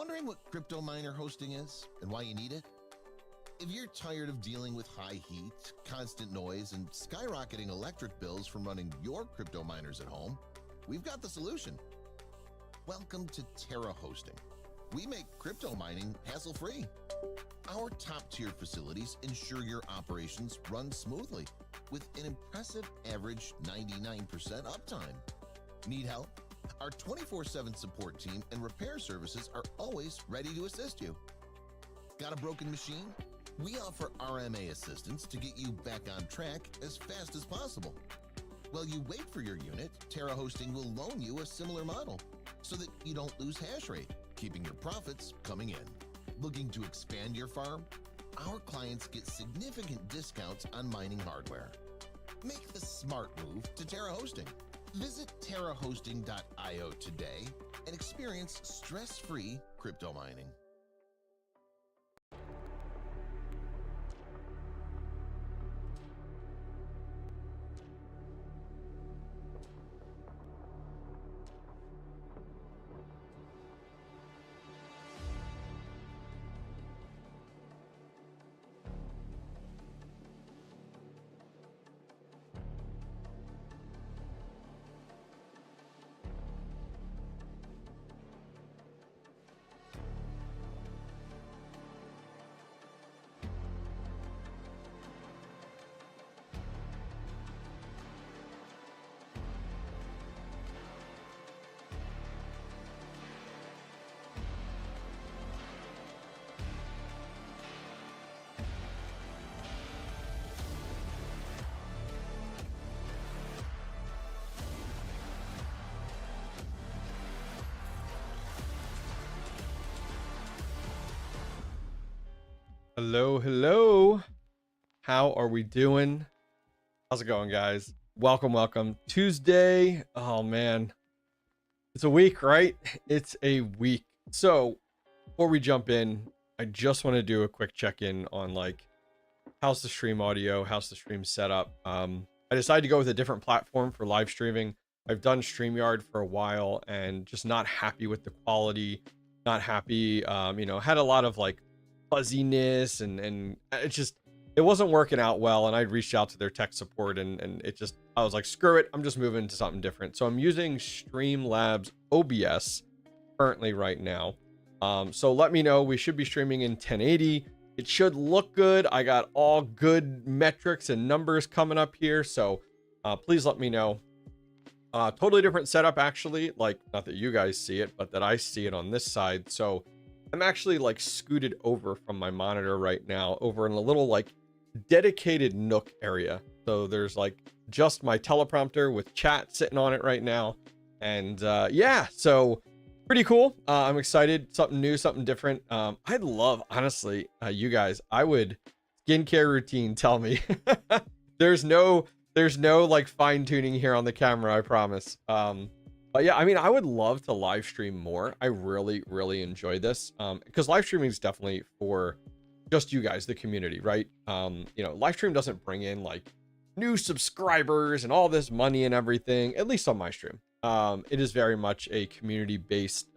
Wondering what crypto miner hosting is and why you need it? If you're tired of dealing with high heat, constant noise, and skyrocketing electric bills from running your crypto miners at home, we've got the solution. Welcome to Terra Hosting. We make crypto mining hassle-free. Our top-tier facilities ensure your operations run smoothly with an impressive average 99% uptime. Need help? Our 24/7 support team and repair services are always ready to assist you. Got a broken machine? We offer RMA assistance to get you back on track as fast as possible. While you wait for your unit, Terra Hosting will loan you a similar model so that you don't lose hash rate, keeping your profits coming in. Looking to expand your farm? Our clients get significant discounts on mining hardware. Make the smart move to Terra Hosting. Visit terrahosting.io today and experience stress-free crypto mining. Hello. How are we doing? How's it going, guys? Welcome. Tuesday. Oh man, it's a week, right? It's a week. So before we jump in, I just want to do a quick check-in on like how's the stream audio, how's the stream setup. I decided to go with a different platform for live streaming. I've done StreamYard for a while and just not happy with the quality, not happy. Had a lot of like fuzziness and it wasn't working out well, and I'd reached out to their tech support and I was like, screw it, I'm just moving to something different. So I'm using Streamlabs OBS currently right now. So let me know. We should be streaming in 1080. It should look good. I got all good metrics and numbers coming up here, so please let me know. Totally different setup, actually, like not that you guys see it, but that I see it on this side. So I'm actually like scooted over from my monitor right now over in a little like dedicated nook area. So there's like just my teleprompter with chat sitting on it right now. And yeah, so pretty cool. I'm excited. Something new, something different. I'd love, honestly, you guys, I would skincare routine. Tell me. there's no like fine tuning here on the camera, I promise. But yeah, I mean, I would love to live stream more. I really enjoy this because live streaming is definitely for just you guys, the community, right? Live stream doesn't bring in like new subscribers and all this money and everything, at least on my stream. It is very much a community-based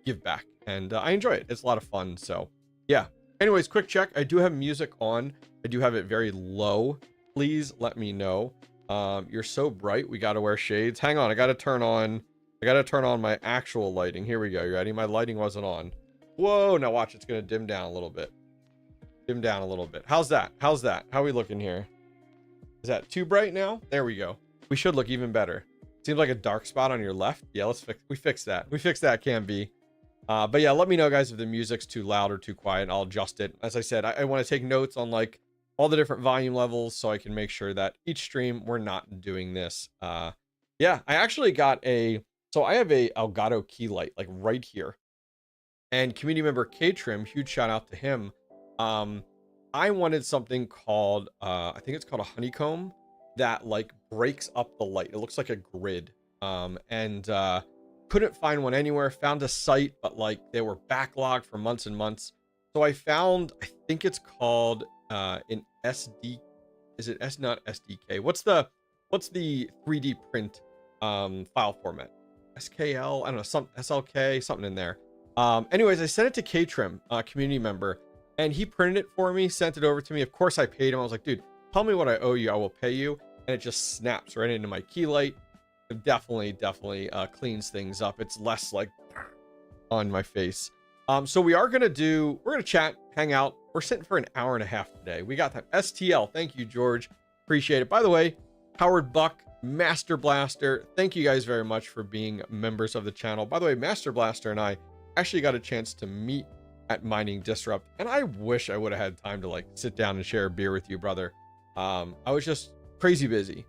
give back, and I enjoy it. It's a lot of fun. So yeah. Anyways, quick check. I do have music on. I do have it very low. Please let me know. You're so bright. We got to wear shades. Hang on. I got to turn on my actual lighting. Here we go. You ready? My lighting wasn't on. Whoa. Now watch. It's going to dim down a little bit. How's that? How are we looking here? Is that too bright now? There we go. We should look even better. Seems like a dark spot on your left. Yeah, we fix that. 𝐶𝐢𝐬𝐜𝐿. But yeah, let me know, guys, if the music's too loud or too quiet. I'll adjust it. As I said, I want to take notes on like all the different volume levels so I can make sure that each stream we're not doing this. Yeah, I actually got so I have a Elgato key light like right here, and community member 𝐃𝐢𝐬𝐬𝐜, huge shout out to him. I wanted something called I think it's called a honeycomb that like breaks up the light. It looks like a grid. Couldn't find one anywhere. Found a site, but like they were backlogged for months and months. So I found, I think it's called an SD. Is it not SDK? What's the 3D print file format? SKL? I don't know, some SLK, something in there. Anyways, I sent it to 𝐾Trim, a community member, and he printed it for me, sent it over to me. Of course, I paid him. I was like, dude, tell me what I owe you. I will pay you. And it just snaps right into my key light. It definitely cleans things up. It's less like on my face. So we're gonna chat, hang out. We're sitting for an hour and a half today. We got time. STL, thank you, George. Appreciate it. By the way, Howard Buck, Master Blaster, thank you guys very much for being members of the channel. By the way, Master Blaster and I actually got a chance to meet at Mining Disrupt, and I wish I would have had time to like sit down and share a beer with you, brother. I was just crazy busy,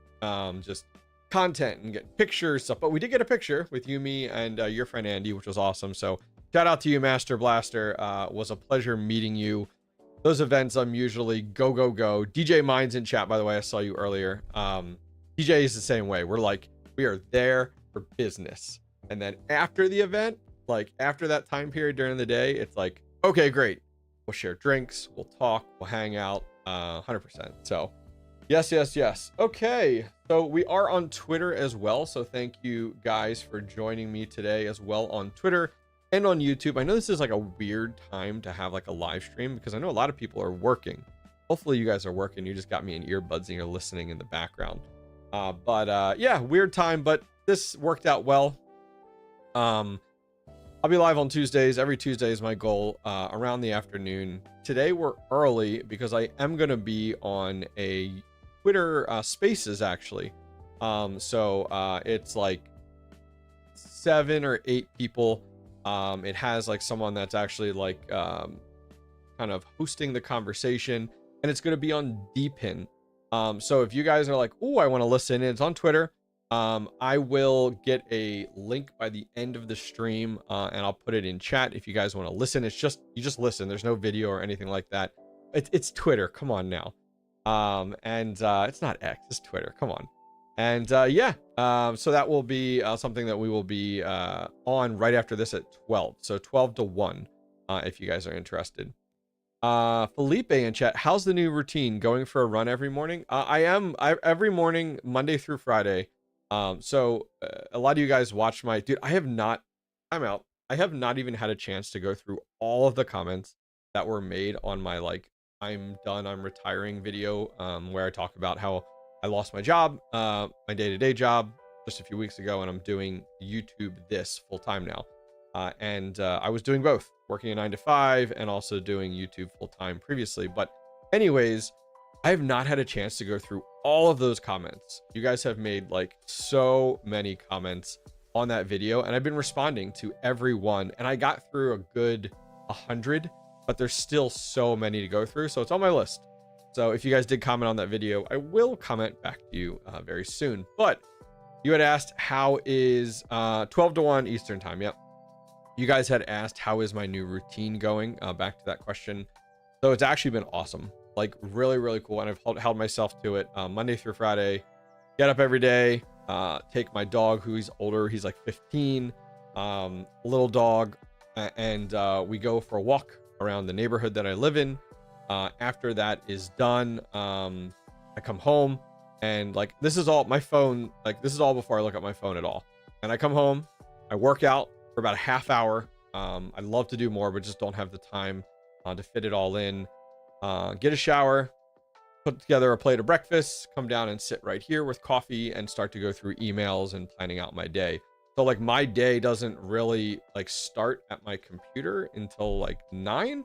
just content and getting pictures stuff, but we did get a picture with you, me, and your friend Andy, which was awesome. So shout out to you, Master Blaster. Was a pleasure meeting you. Those events, I'm usually go DJ Minds in chat, by the way. I saw you earlier. DJ is the same way. We are there for business, and then after the event, like after that time period during the day, it's like, okay, great, we'll share drinks, we'll talk, we'll hang out. 100%. So yes. Okay, so we are on Twitter as well, so thank you guys for joining me today as well on Twitter and on YouTube. I know this is like a weird time to have like a live stream because I know a lot of people are working. Hopefully you guys are working. You just got me in earbuds and you're listening in the background. Yeah, weird time, but this worked out well. I'll be live on Tuesdays. Every Tuesday is my goal, around the afternoon. Today we're early because I am going to be on a Twitter Spaces, actually. It's like 7 or 8 people. It has like someone that's actually like kind of hosting the conversation, and it's going to be on DPin. So if you guys are like, oh, I want to listen, it's on Twitter. I will get a link by the end of the stream, and I'll put it in chat if you guys want to listen. It's just, you just listen. There's no video or anything like that. It's Twitter. Come on now. It's not X, it's Twitter. Come on. So that will be something that we will be on right after this at 12. So 12 to 1, if you guys are interested. Felipe in chat, how's the new routine? Going for a run every morning? Every morning, Monday through Friday. A lot of you guys watch my, dude, I have not even had a chance to go through all of the comments that were made on my, like, I'm done, I'm retiring video, where I talk about how I lost my job, my day-to-day job just a few weeks ago, and I'm doing YouTube this full time now. I was doing both, working a 9 to 5 and also doing YouTube full time previously. But anyways, I have not had a chance to go through all of those comments. You guys have made like so many comments on that video, and I've been responding to every one, and I got through a good 100, but there's still so many to go through. So it's on my list. So if you guys did comment on that video, I will comment back to you very soon. But you had asked, how is 12 to 1 Eastern time? Yep. You guys had asked, how is my new routine going? Back to that question. So it's actually been awesome. Like really, really cool. And I've held myself to it. Monday through Friday, get up every day, take my dog, who's older. He's like 15, little dog. And we go for a walk around the neighborhood that I live in. After that is done, I come home, and like, this is all my phone. Like, this is all before I look at my phone at all. And I come home, I work out for about a half hour. I'd love to do more, but just don't have the time to fit it all in. Get a shower, put together a plate of breakfast, come down and sit right here with coffee and start to go through emails and planning out my day. So like, my day doesn't really like start at my computer until like 9.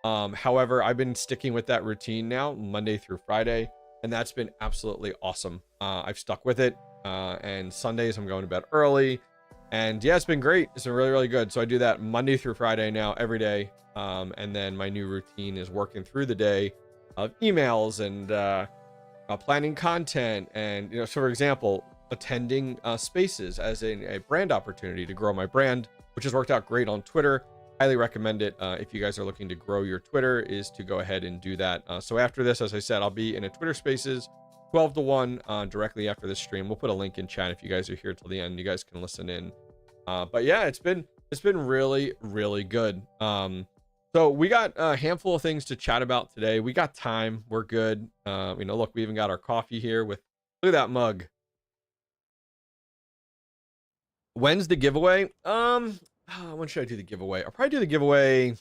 However, I've been sticking with that routine now, Monday through Friday, and that's been absolutely awesome. I've stuck with it, and Sundays I'm going to bed early, and yeah, it's been great. It's been really, really good. So I do that Monday through Friday now, every day. And then my new routine is working through the day of emails and planning content, and, you know, so for example, attending spaces as a brand opportunity to grow my brand, which has worked out great on Twitter. Highly recommend it. If you guys are looking to grow your Twitter, is to go ahead and do that. So after this, as I said, I'll be in a Twitter Spaces 12 to 1 directly after this stream. We'll put a link in chat if you guys are here till the end. You guys can listen in. But yeah, it's been really, really good. So we got a handful of things to chat about today. We got time. We're good. You know, look, we even got our coffee here with, look at that mug. When's the giveaway? when should I do the giveaway? I'll probably do the giveaway.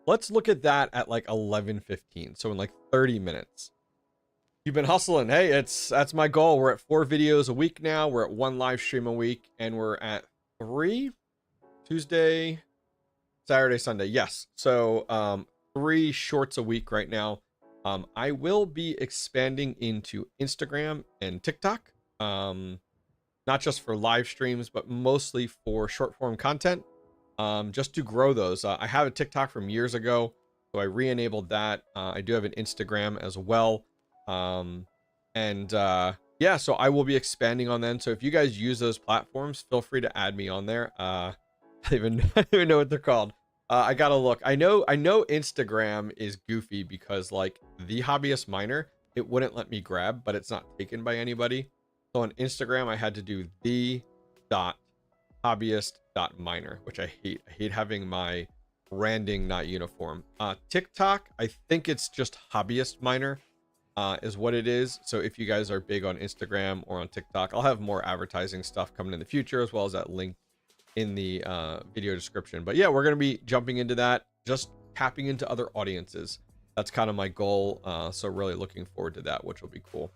Let's look at that at like 11:15. So in like 30 minutes. You've been hustling. Hey, that's my goal. We're at 4 videos a week now. We're at 1 live stream a week, and we're at 3 Tuesday, Saturday, Sunday. Yes. So 3 shorts a week right now. I will be expanding into Instagram and TikTok. Not just for live streams, but mostly for short form content. Just to grow those. I have a TikTok from years ago, so I re-enabled that. I do have an Instagram as well. Yeah, so I will be expanding on them. So if you guys use those platforms, feel free to add me on there. I don't even know what they're called. I gotta look. I know Instagram is goofy because like @TheHobbyistMiner, it wouldn't let me grab, but it's not taken by anybody. So on Instagram, I had to do @the.hobbyist.miner, which I hate. I hate having my branding not uniform. TikTok, I think it's just HobbyistMiner. Is what it is. So if you guys are big on Instagram or on TikTok, I'll have more advertising stuff coming in the future, as well as that link in the video description. But yeah, we're going to be jumping into that, just tapping into other audiences. That's kind of my goal. So really looking forward to that, which will be cool.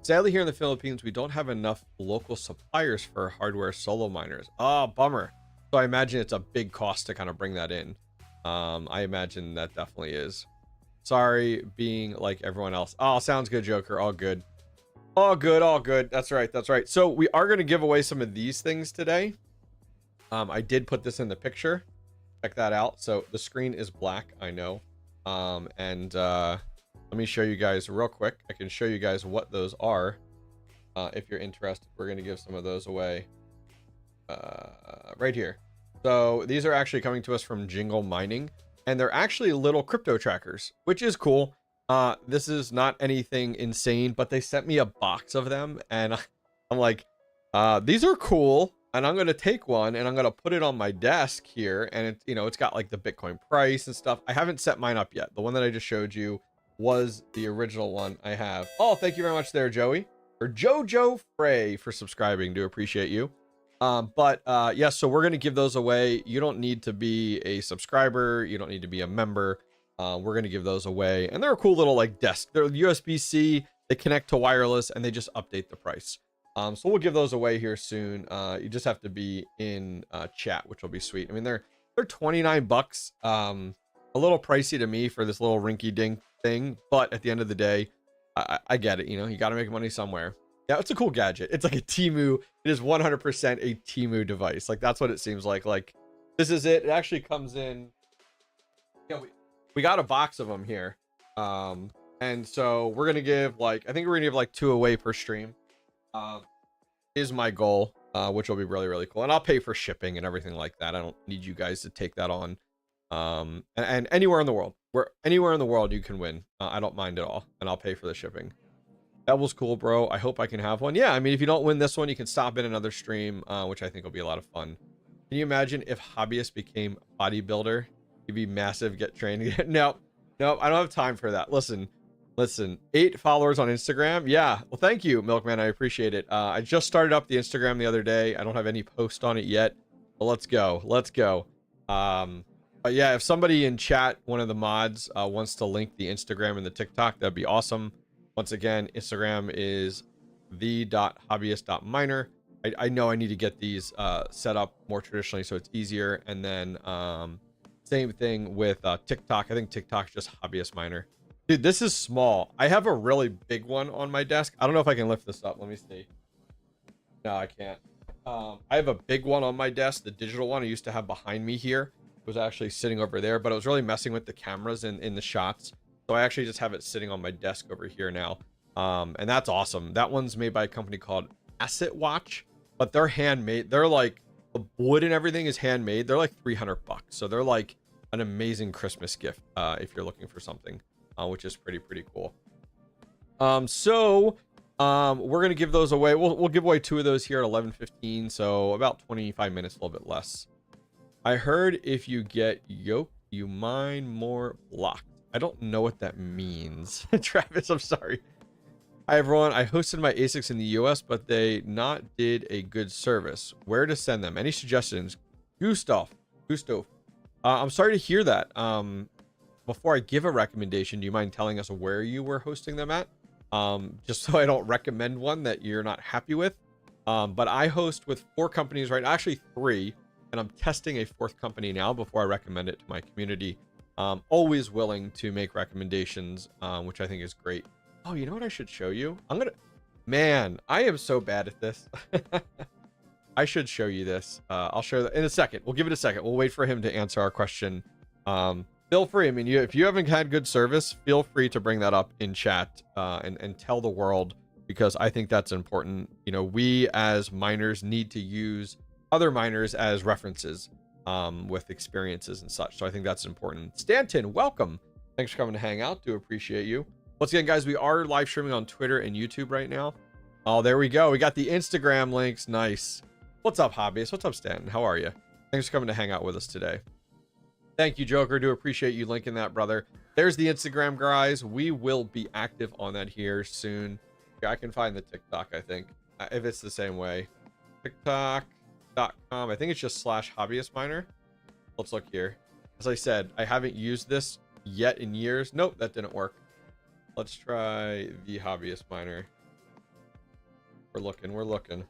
Sadly, here in the Philippines, we don't have enough local suppliers for hardware solo miners. Oh, bummer. So I imagine it's a big cost to kind of bring that in. I imagine that definitely is. Sorry, being like everyone else. Oh, sounds good, Joker. All good. All good, all good. That's right, that's right. So we are going to give away some of these things today. I did put this in the picture. Check that out. So the screen is black, I know. Let me show you guys real quick. I can show you guys what those are. If you're interested, we're going to give some of those away right here. So these are actually coming to us from Jingle Mining. And they're actually little crypto trackers, which is cool. This is not anything insane, but they sent me a box of them. And I'm like, these are cool. And I'm going to take one and I'm going to put it on my desk here. And it, it's got like the Bitcoin price and stuff. I haven't set mine up yet. The one that I just showed you was the original one I have. Oh, thank you very much there, Joey. Or Jojo Frey for subscribing. Do appreciate you. Yes, so we're going to give those away. You don't need to be a subscriber. You don't need to be a member. We're going to give those away. And they're a cool little like desk. They're USB-C. They connect to wireless and they just update the price. So we'll give those away here soon. You just have to be in chat, which will be sweet. I mean, they're 29 bucks. A little pricey to me for this little rinky dink thing. But at the end of the day, I get it. You got to make money somewhere. Yeah, it's a cool gadget. It's like a Temu. It is 100% a Temu device. Like, that's what it seems like. Like, this is it. It actually comes in. Yeah, we got a box of them here. And so we're going to give, like, I think we're going to give, like, 2 away per stream. Is my goal, which will be really, really cool. And I'll pay for shipping and everything like that. I don't need you guys to take that on. And anywhere in the world. Anywhere in the world you can win. I don't mind at all. And I'll pay for the shipping. That was cool, bro. I hope I can have one. Yeah, I mean, if you don't win this one, you can stop in another stream, which I think will be a lot of fun. Can you imagine if Hobbyist became a bodybuilder? He'd be massive, get trained. No, I don't have time for that. Listen, 8 followers on Instagram. Yeah, well, thank you, Milkman. I appreciate it. I just started up the Instagram the other day. I don't have any post on it yet, but let's go. But yeah, if somebody in chat, one of the mods, wants to link the Instagram and the TikTok, that'd be awesome. Once again, Instagram is the.hobbyist.miner. I know I need to get these set up more traditionally so it's easier. And then same thing with TikTok. I think TikTok's just Hobbyist Miner. Dude, this is small. I have a really big one on my desk. I don't know if I can lift this up. Let me see. No, I can't. I have a big one on my desk. The digital one I used to have behind me here. It was actually sitting over there, but it was really messing with the cameras in the shots. So I actually just have it sitting on my desk over here now. And that's awesome. That one's made by a company called ASIC Watch, but they're handmade. They're like, the wood and everything is handmade. They're like 300 bucks. So they're like an amazing Christmas gift if you're looking for something, which is pretty cool. We're going to give those away. We'll give away 2 of those here at 11:15. So about 25 minutes, a little bit less. I heard if you get yoke, you mine more blocks. I don't know what that means. Travis, I'm sorry. Hi, everyone. I hosted my ASICs in the US, but they not did a good service. Where to send them? Any suggestions? Gustav. I'm sorry to hear that. Before I give a recommendation, do you mind telling us where you were hosting them at? Just so I don't recommend one that you're not happy with. But I host with 4 companies right now, actually 3, and I'm testing a 4th company now before I recommend it to my community. Always willing to make recommendations, which I think is great. Oh, you know what I should show you? Man, I am so bad at this. I should show you this. I'll show that in a second. We'll give it a second. We'll wait for him to answer our question. Feel free. I mean, if you haven't had good service, feel free to bring that up in chat and tell the world, because I think that's important. You know, we as miners need to use other miners as references with experiences and such. So I think that's important. Stanton, welcome. Thanks for coming to hang out. Do appreciate you. Once again, guys, we are live streaming on Twitter and YouTube right now. Oh, there we go. We got the Instagram links. Nice. What's up, Hobbyist? What's up, Stanton? How are you? Thanks for coming to hang out with us today. Thank you, Joker. Do appreciate you linking that, brother. There's the Instagram, guys. We will be active on that here soon. Yeah, I can find the TikTok, I think, if it's the same way. TikTok.com. I think it's just /HobbyistMiner. Let's look here. As I said, I haven't used this yet in years. Nope, that didn't work. Let's try TheHobbyistMiner. We're looking.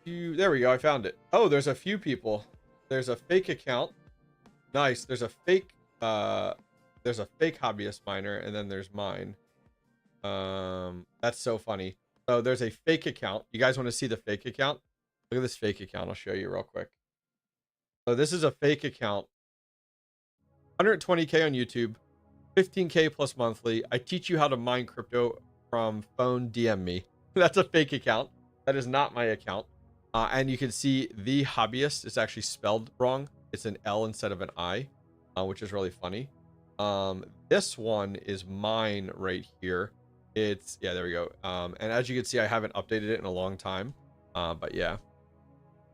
There we go. I found it. Oh, there's a few people. There's a fake account. Nice. There's a fake hobbyist miner, and then there's mine. That's so funny. So there's a fake account. You guys want to see the fake account? Look at this fake account. I'll show you real quick. So this is a fake account. 120K on YouTube, 15K plus monthly. I teach you how to mine crypto from phone. DM me. That's a fake account. That is not my account. And you can see the hobbyist is actually spelled wrong. It's an L instead of an I, which is really funny. This one is mine right here. It's, yeah, there we go. And as you can see, I haven't updated it in a long time. But yeah,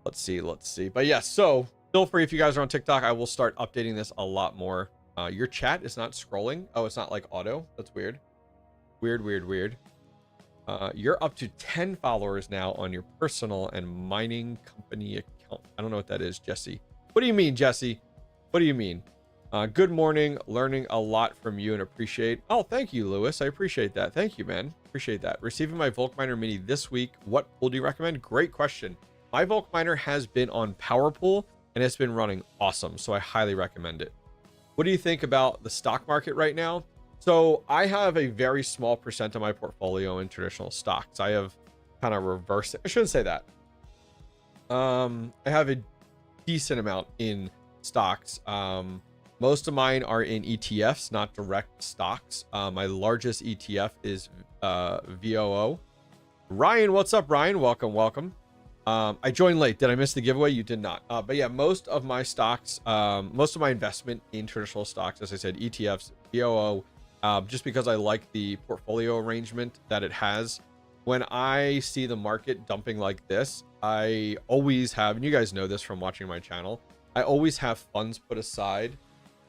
let's see. But yeah, so feel free, if you guys are on TikTok, I will start updating this a lot more. Your chat is not scrolling. Oh, it's not like auto. That's weird. Weird. You're up to 10 followers now on your personal and mining company account. I don't know what that is, Jesse. What do you mean, Jesse? What do you mean? Good morning. Learning a lot from you and appreciate. Oh, thank you, Lewis. I appreciate that. Thank you, man. Appreciate that. Receiving my Volk Miner Mini this week. What pool do you recommend? Great question. My Volk Miner has been on Power Pool and it's been running awesome. So I highly recommend it. What do you think about the stock market right now? So I have a very small percent of my portfolio in traditional stocks. I have kind of reversed it. I shouldn't say that. I have a decent amount in stocks. Most of mine are in ETFs, not direct stocks. My largest ETF is VOO. Ryan, what's up, Ryan? Welcome. I joined late. Did I miss the giveaway? You did not. But yeah, most of my stocks, most of my investment in traditional stocks, as I said, ETFs, VOO, just because I like the portfolio arrangement that it has. When I see the market dumping like this, I always have, and you guys know this from watching my channel, I always have funds put aside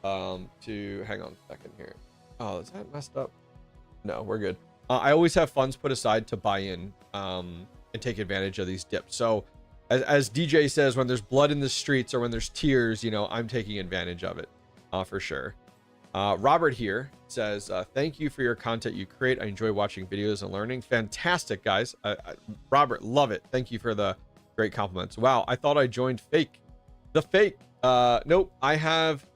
to, hang on a second here. Oh, is that messed up? No, we're good. I always have funds put aside to buy in and take advantage of these dips. So as DJ says, when there's blood in the streets or when there's tears, you know, I'm taking advantage of it for sure. Robert here says, thank you for your content you create. I enjoy watching videos and learning. Fantastic, guys. Robert, love it. Thank you for the great compliments. Wow, I thought I joined fake. The fake. Nope, I have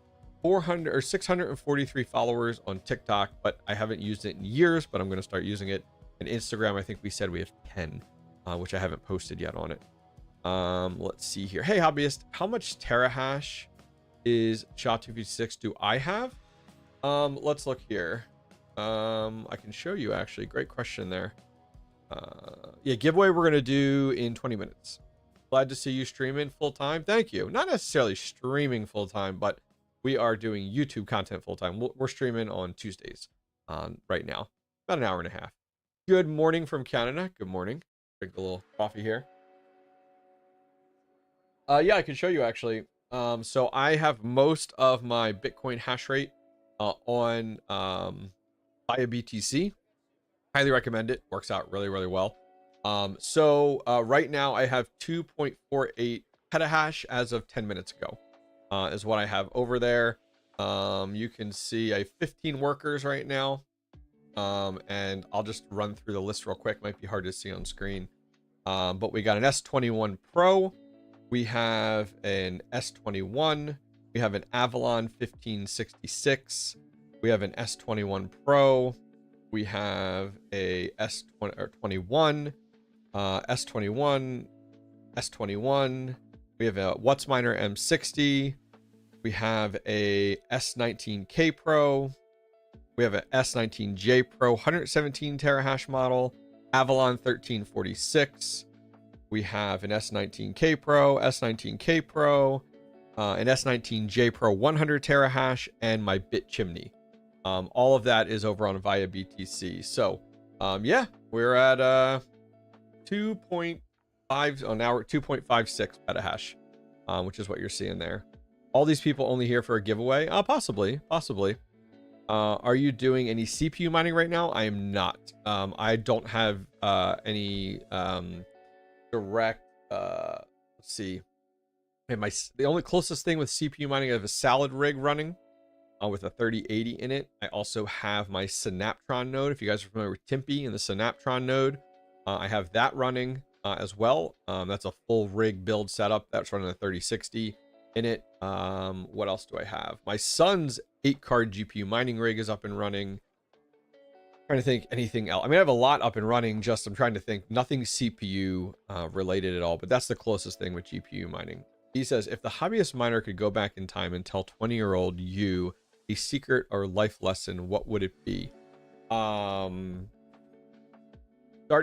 400 or 643 followers on TikTok, but I haven't used it in years, but I'm going to start using it. And Instagram, I think we said we have 10, which I haven't posted yet on it. Let's see here. Hey, hobbyist, how much Terra hash is SHA-256 do I have? Let's look here. I can show you actually. Great question there. Yeah, giveaway we're going to do in 20 minutes. Glad to see you streaming full time. Thank you. Not necessarily streaming full time, but we are doing YouTube content full time. We're streaming on Tuesdays right now. About an hour and a half. Good morning from Canada. Good morning. Drink a little coffee here. Yeah, I can show you actually. So I have most of my Bitcoin hash rate on via BTC. Highly recommend it. Works out really, really well. Right now I have 2.48 petahash as of 10 minutes ago, is what I have over there. You can see I have 15 workers right now. And I'll just run through the list real quick. Might be hard to see on screen. But we got an S21 Pro. We have an S21. We have an Avalon 1566. We have an S21 Pro. We have a S21, S21, S21. We have a WhatsMiner M60. We have a S19K Pro. We have a S19J Pro 117 terahash model, Avalon 1346. We have an S19K Pro, S19K Pro, an S19J Pro 100 terahash, and my bit chimney. All of that is over on via BTC. So, yeah, we're at 2.5 on our 2.56 petahash, which is what you're seeing there. All these people only here for a giveaway? Possibly. Are you doing any CPU mining right now? I am not. I don't have any direct. Let's see. And the only closest thing with CPU mining, I have a Salad rig running with a 3080 in it. I also have my Synaptron node. If you guys are familiar with Timpy and the Synaptron node, I have that running as well. That's a full rig build setup. That's running a 3060 in it. What else do I have? My son's 8-card GPU mining rig is up and running. Trying to think anything else. I mean, I have a lot up and running. Just I'm trying to think. Nothing CPU related at all. But that's the closest thing with GPU mining. He says, if the hobbyist miner could go back in time and tell 20-year-old you a secret or life lesson, what would it be? Start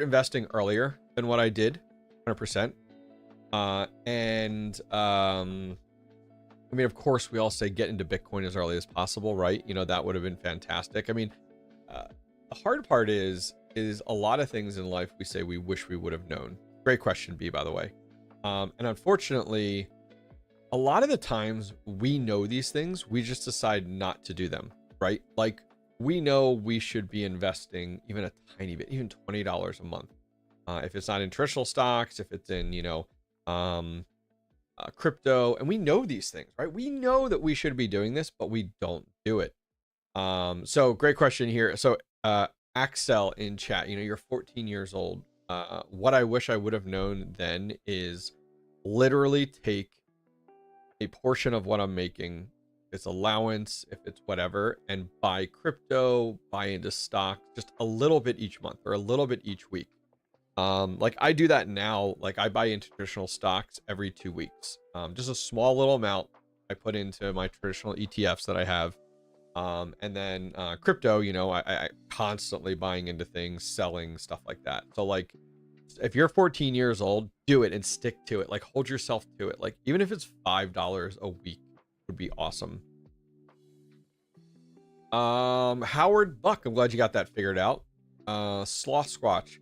investing earlier than what I did, 100%. I mean, of course, we all say get into Bitcoin as early as possible, right? You know, that would have been fantastic. I mean, the hard part is a lot of things in life we say we wish we would have known. Great question, B, by the way. And unfortunately, a lot of the times we know these things, we just decide not to do them, right? Like, we know we should be investing even a tiny bit, even $20 a month. If it's not in traditional stocks, if it's in, you know, crypto, and we know these things, right? We know that we should be doing this, but we don't do it. So great question here. So Axel in chat, you know, you're 14 years old. What I wish I would have known then is literally take a portion of what I'm making, if it's allowance, if it's whatever, and buy crypto, buy into stock, just a little bit each month or a little bit each week. Like I do that now. Like I buy into traditional stocks every 2 weeks. Just a small little amount I put into my traditional ETFs that I have. And then crypto, you know, I constantly buying into things, selling, stuff like that. So like if you're 14 years old, do it and stick to it. Like hold yourself to it. Like even if it's $5 a week would be awesome. Howard Buck, I'm glad you got that figured out. Sloth Squatch,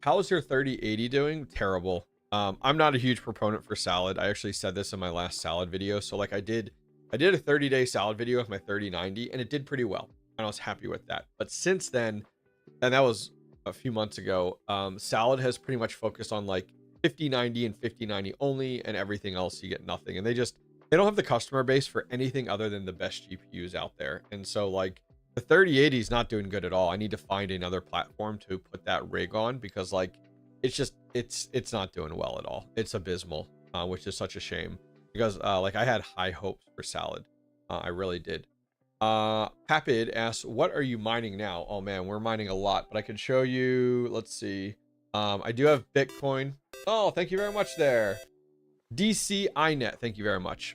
how's your 3080 doing? Terrible. I'm not a huge proponent for Salad. I actually said this in my last Salad video. So like I did a 30-day Salad video with my 3090 and it did pretty well. And I was happy with that. But since then, and that was a few months ago, Salad has pretty much focused on like 5090 and 5090 only, and everything else you get nothing. And they don't have the customer base for anything other than the best GPUs out there. And so like the 3080 is not doing good at all. I need to find another platform to put that rig on because like it's not doing well at all. It's abysmal, which is such a shame because like I had high hopes for Salad. I really did. Papid asks, what are you mining now? Oh man, we're mining a lot, but I could show you. Let's see. I do have Bitcoin. Oh, thank you very much there. DCINet, thank you very much.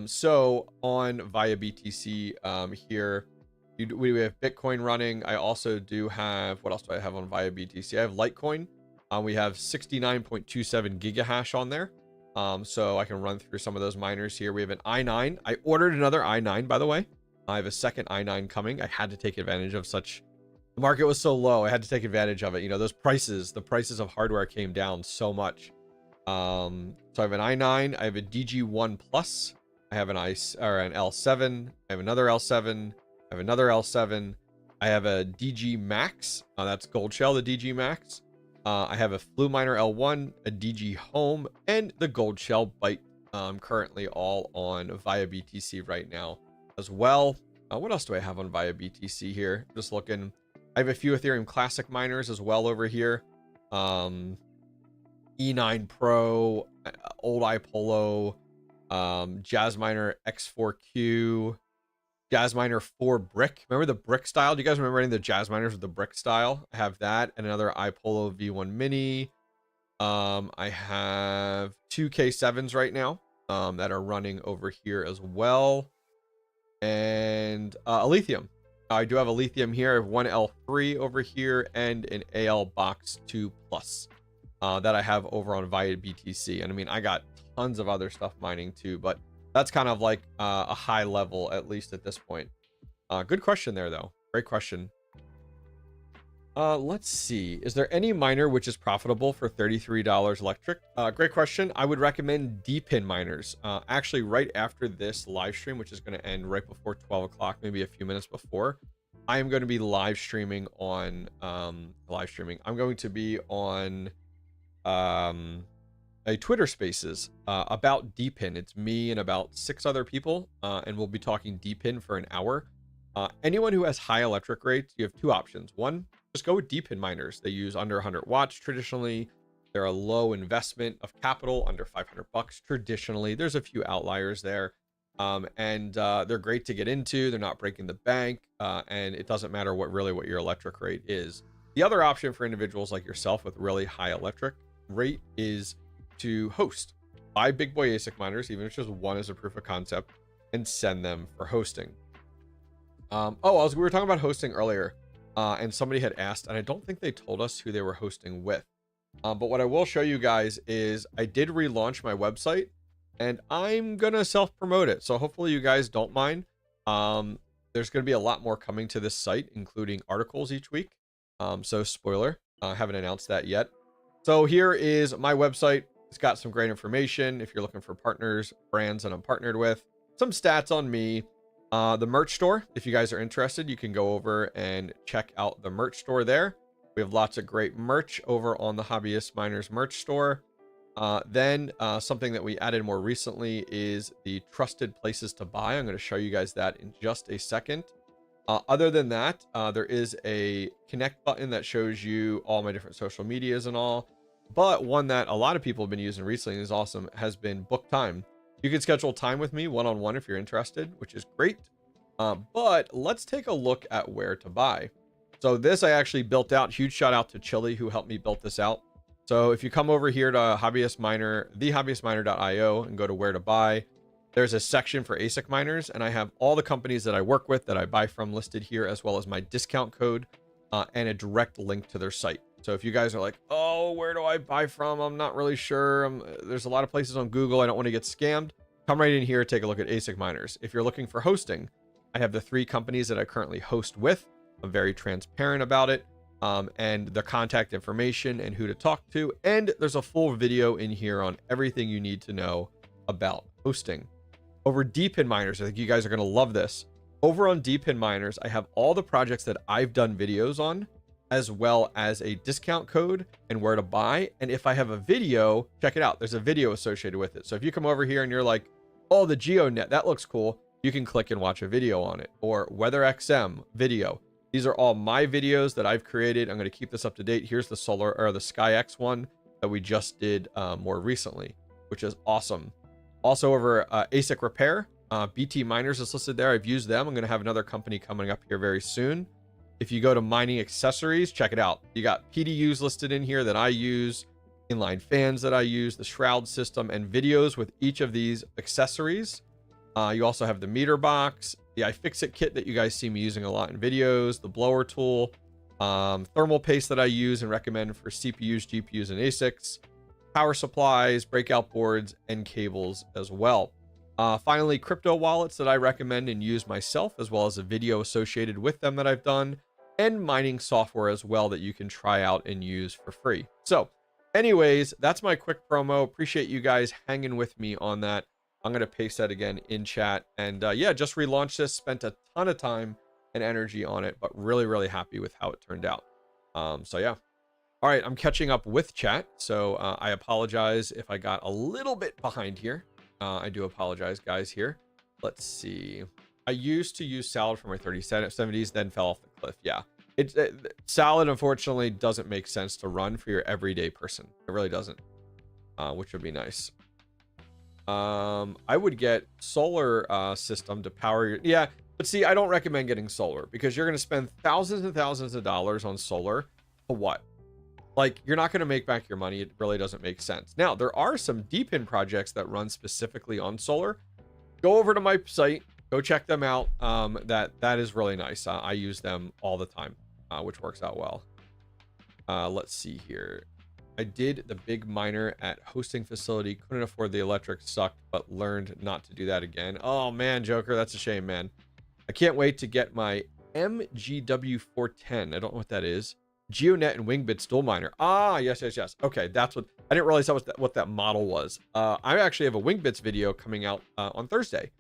So on via BTC here, we have Bitcoin running. I also do have, what else do I have on via BTC? I have Litecoin. We have 69.27 gigahash on there. So I can run through some of those miners here. We have an i9. I ordered another i9, by the way. I have a second i9 coming. I had to take advantage of the market was so low. I had to take advantage of it. You know, the prices of hardware came down so much. So I have an i9. I have a DG1 Plus. I have an L7. I have another L7. I have another L7. I have a DG Max. That's Gold Shell, the DG Max. I have a Flueminer L1, a DG Home, and the Gold Shell Byte, currently all on via BTC right now as well. What else do I have on via BTC here? Just looking. I have a few Ethereum Classic miners as well over here. E9 Pro, Old iPolo, Jazzminer X4Q, Jazzminer 4 Brick. Remember the brick style? Do you guys remember any of the Jazzminers with the brick style? I have that and another iPolo V1 Mini. I have two K7s right now that are running over here as well. And a lithium. I do have a lithium here. I have one L3 over here and an AL Box 2 Plus that I have over on via BTC. And I mean, I got tons of other stuff mining too, but that's kind of like a high level, at least at this point. Good question there, though. Great question. Let's see. Is there any miner which is profitable for $33 electric? Great question. I would recommend D-pin miners. Actually, right after this live stream, which is going to end right before 12 o'clock, maybe a few minutes before, I am going to be live streaming on I'm going to be on a Twitter Spaces about D-pin. It's me and about 6 other people, and we'll be talking D-pin for an hour. Anyone who has high electric rates, you have two options. One, just go with D-pin miners. They use under 100 watts traditionally. They're a low investment of capital, under 500 bucks traditionally. There's a few outliers there. And they're great to get into. They're not breaking the bank, and it doesn't matter what your electric rate is. The other option for individuals like yourself with really high electric rate is to host. Buy big boy ASIC miners, even if just one is a proof of concept, and send them for hosting. We were talking about hosting earlier, and somebody had asked, and I don't think they told us who they were hosting with. But what I will show you guys is I did relaunch my website, and I'm gonna self-promote it. So hopefully you guys don't mind. There's gonna be a lot more coming to this site, including articles each week. So spoiler, I haven't announced that yet. So here is my website. It's got some great information if you're looking for partners, brands that I'm partnered with, some stats on me. The merch store, if you guys are interested, you can go over and check out the merch store there. We have lots of great merch over on the Hobbyist Miners merch store. Then something that we added more recently is the trusted places to buy. I'm going to show you guys that in just a second. Other than that, there is a connect button that shows you all my different social medias and all. But one that a lot of people have been using recently and is awesome has been book time. You can schedule time with me one-on-one if you're interested, which is great. But let's take a look at where to buy. So this I actually built out. Huge shout out to Chili who helped me build this out. So if you come over here to Hobbyist Miner, TheHobbyistMiner.io, and go to where to buy, there's a section for ASIC miners, and I have all the companies that I work with that I buy from listed here, as well as my discount code and a direct link to their site. So if you guys are like, oh, where do I buy from? I'm not really sure. There's a lot of places on Google. I don't want to get scammed. Come right in here, take a look at ASIC miners. If you're looking for hosting, I have the 3 companies that I currently host with. I'm very transparent about it, and the contact information and who to talk to. And there's a full video in here on everything you need to know about hosting. Over D-pin miners, I think you guys are going to love this. Over on D-pin miners, I have all the projects that I've done videos on, as well as a discount code and where to buy. And if I have a video, check it out. There's a video associated with it. So if you come over here and you're like, oh, the GeoNet, that looks cool, you can click and watch a video on it. Or WeatherXM video. These are all my videos that I've created. I'm going to keep this up to date. Here's the solar or the SkyX one that we just did more recently, which is awesome. Also over ASIC repair, BT Miners is listed there. I've used them. I'm going to have another company coming up here very soon. If you go to mining accessories, check it out. You got PDUs listed in here that I use, inline fans that I use, the shroud system, and videos with each of these accessories. You also have the meter box, the iFixit kit that you guys see me using a lot in videos, the blower tool, thermal paste that I use and recommend for CPUs, GPUs, and ASICs, power supplies, breakout boards, and cables as well. Finally, crypto wallets that I recommend and use myself, as well as a video associated with them that I've done, and mining software as well that you can try out and use for free. So anyways, that's my quick promo. Appreciate you guys hanging with me on that. I'm going to paste that again in chat. And yeah, just relaunched this, spent a ton of time and energy on it, but really, really happy with how it turned out. So yeah, All right, I'm catching up with chat, so I apologize if I got a little bit behind here. I do apologize, guys, here. Let's see. I used to use salad for my 3070s, then fell off the cliff. Yeah. Salad, unfortunately, doesn't make sense to run for your everyday person. It really doesn't, which would be nice. I would get solar system to power your... Yeah, but see, I don't recommend getting solar because you're going to spend thousands and thousands of dollars on solar for what? Like, you're not going to make back your money. It really doesn't make sense. Now, there are some deep-in projects that run specifically on solar. Go over to my site. Go check them out. That is really nice. I use them all the time, which works out well. Let's see here. I did the big miner at hosting facility. Couldn't afford the electric, sucked, but learned not to do that again. Oh, man, Joker. That's a shame, man. I can't wait to get my MGW410. I don't know what that is. GeoNet and WingBits dual miner. Ah, yes. Okay, that's what... I didn't realize that was what that model was. I actually have a WingBits video coming out on Thursday.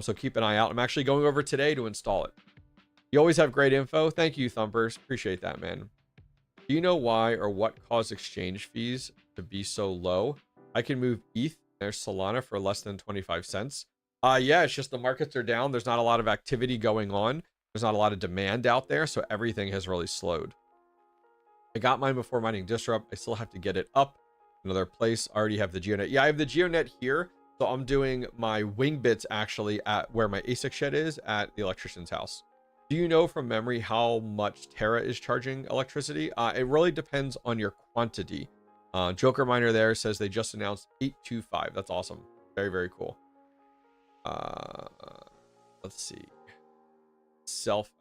So keep an eye out. I'm actually going over today to install it. You always have great info. Thank you, Thumpers. Appreciate that, man. Do you know why or what caused exchange fees to be so low? I can move ETH. There's Solana for less than 25 cents. Yeah, it's just the markets are down. There's not a lot of activity going on. There's not a lot of demand out there, so everything has really slowed. I got mine before mining Disrupt. I still have to get it up another place. I already have the GeoNet. Yeah, I have the GeoNet here. So I'm doing my WingBits actually at where my ASIC shed is at the electrician's house. Do you know from memory how much Terra is charging electricity? It really depends on your quantity. Joker Miner there says they just announced 825. That's awesome. Very, very cool. Let's see. Self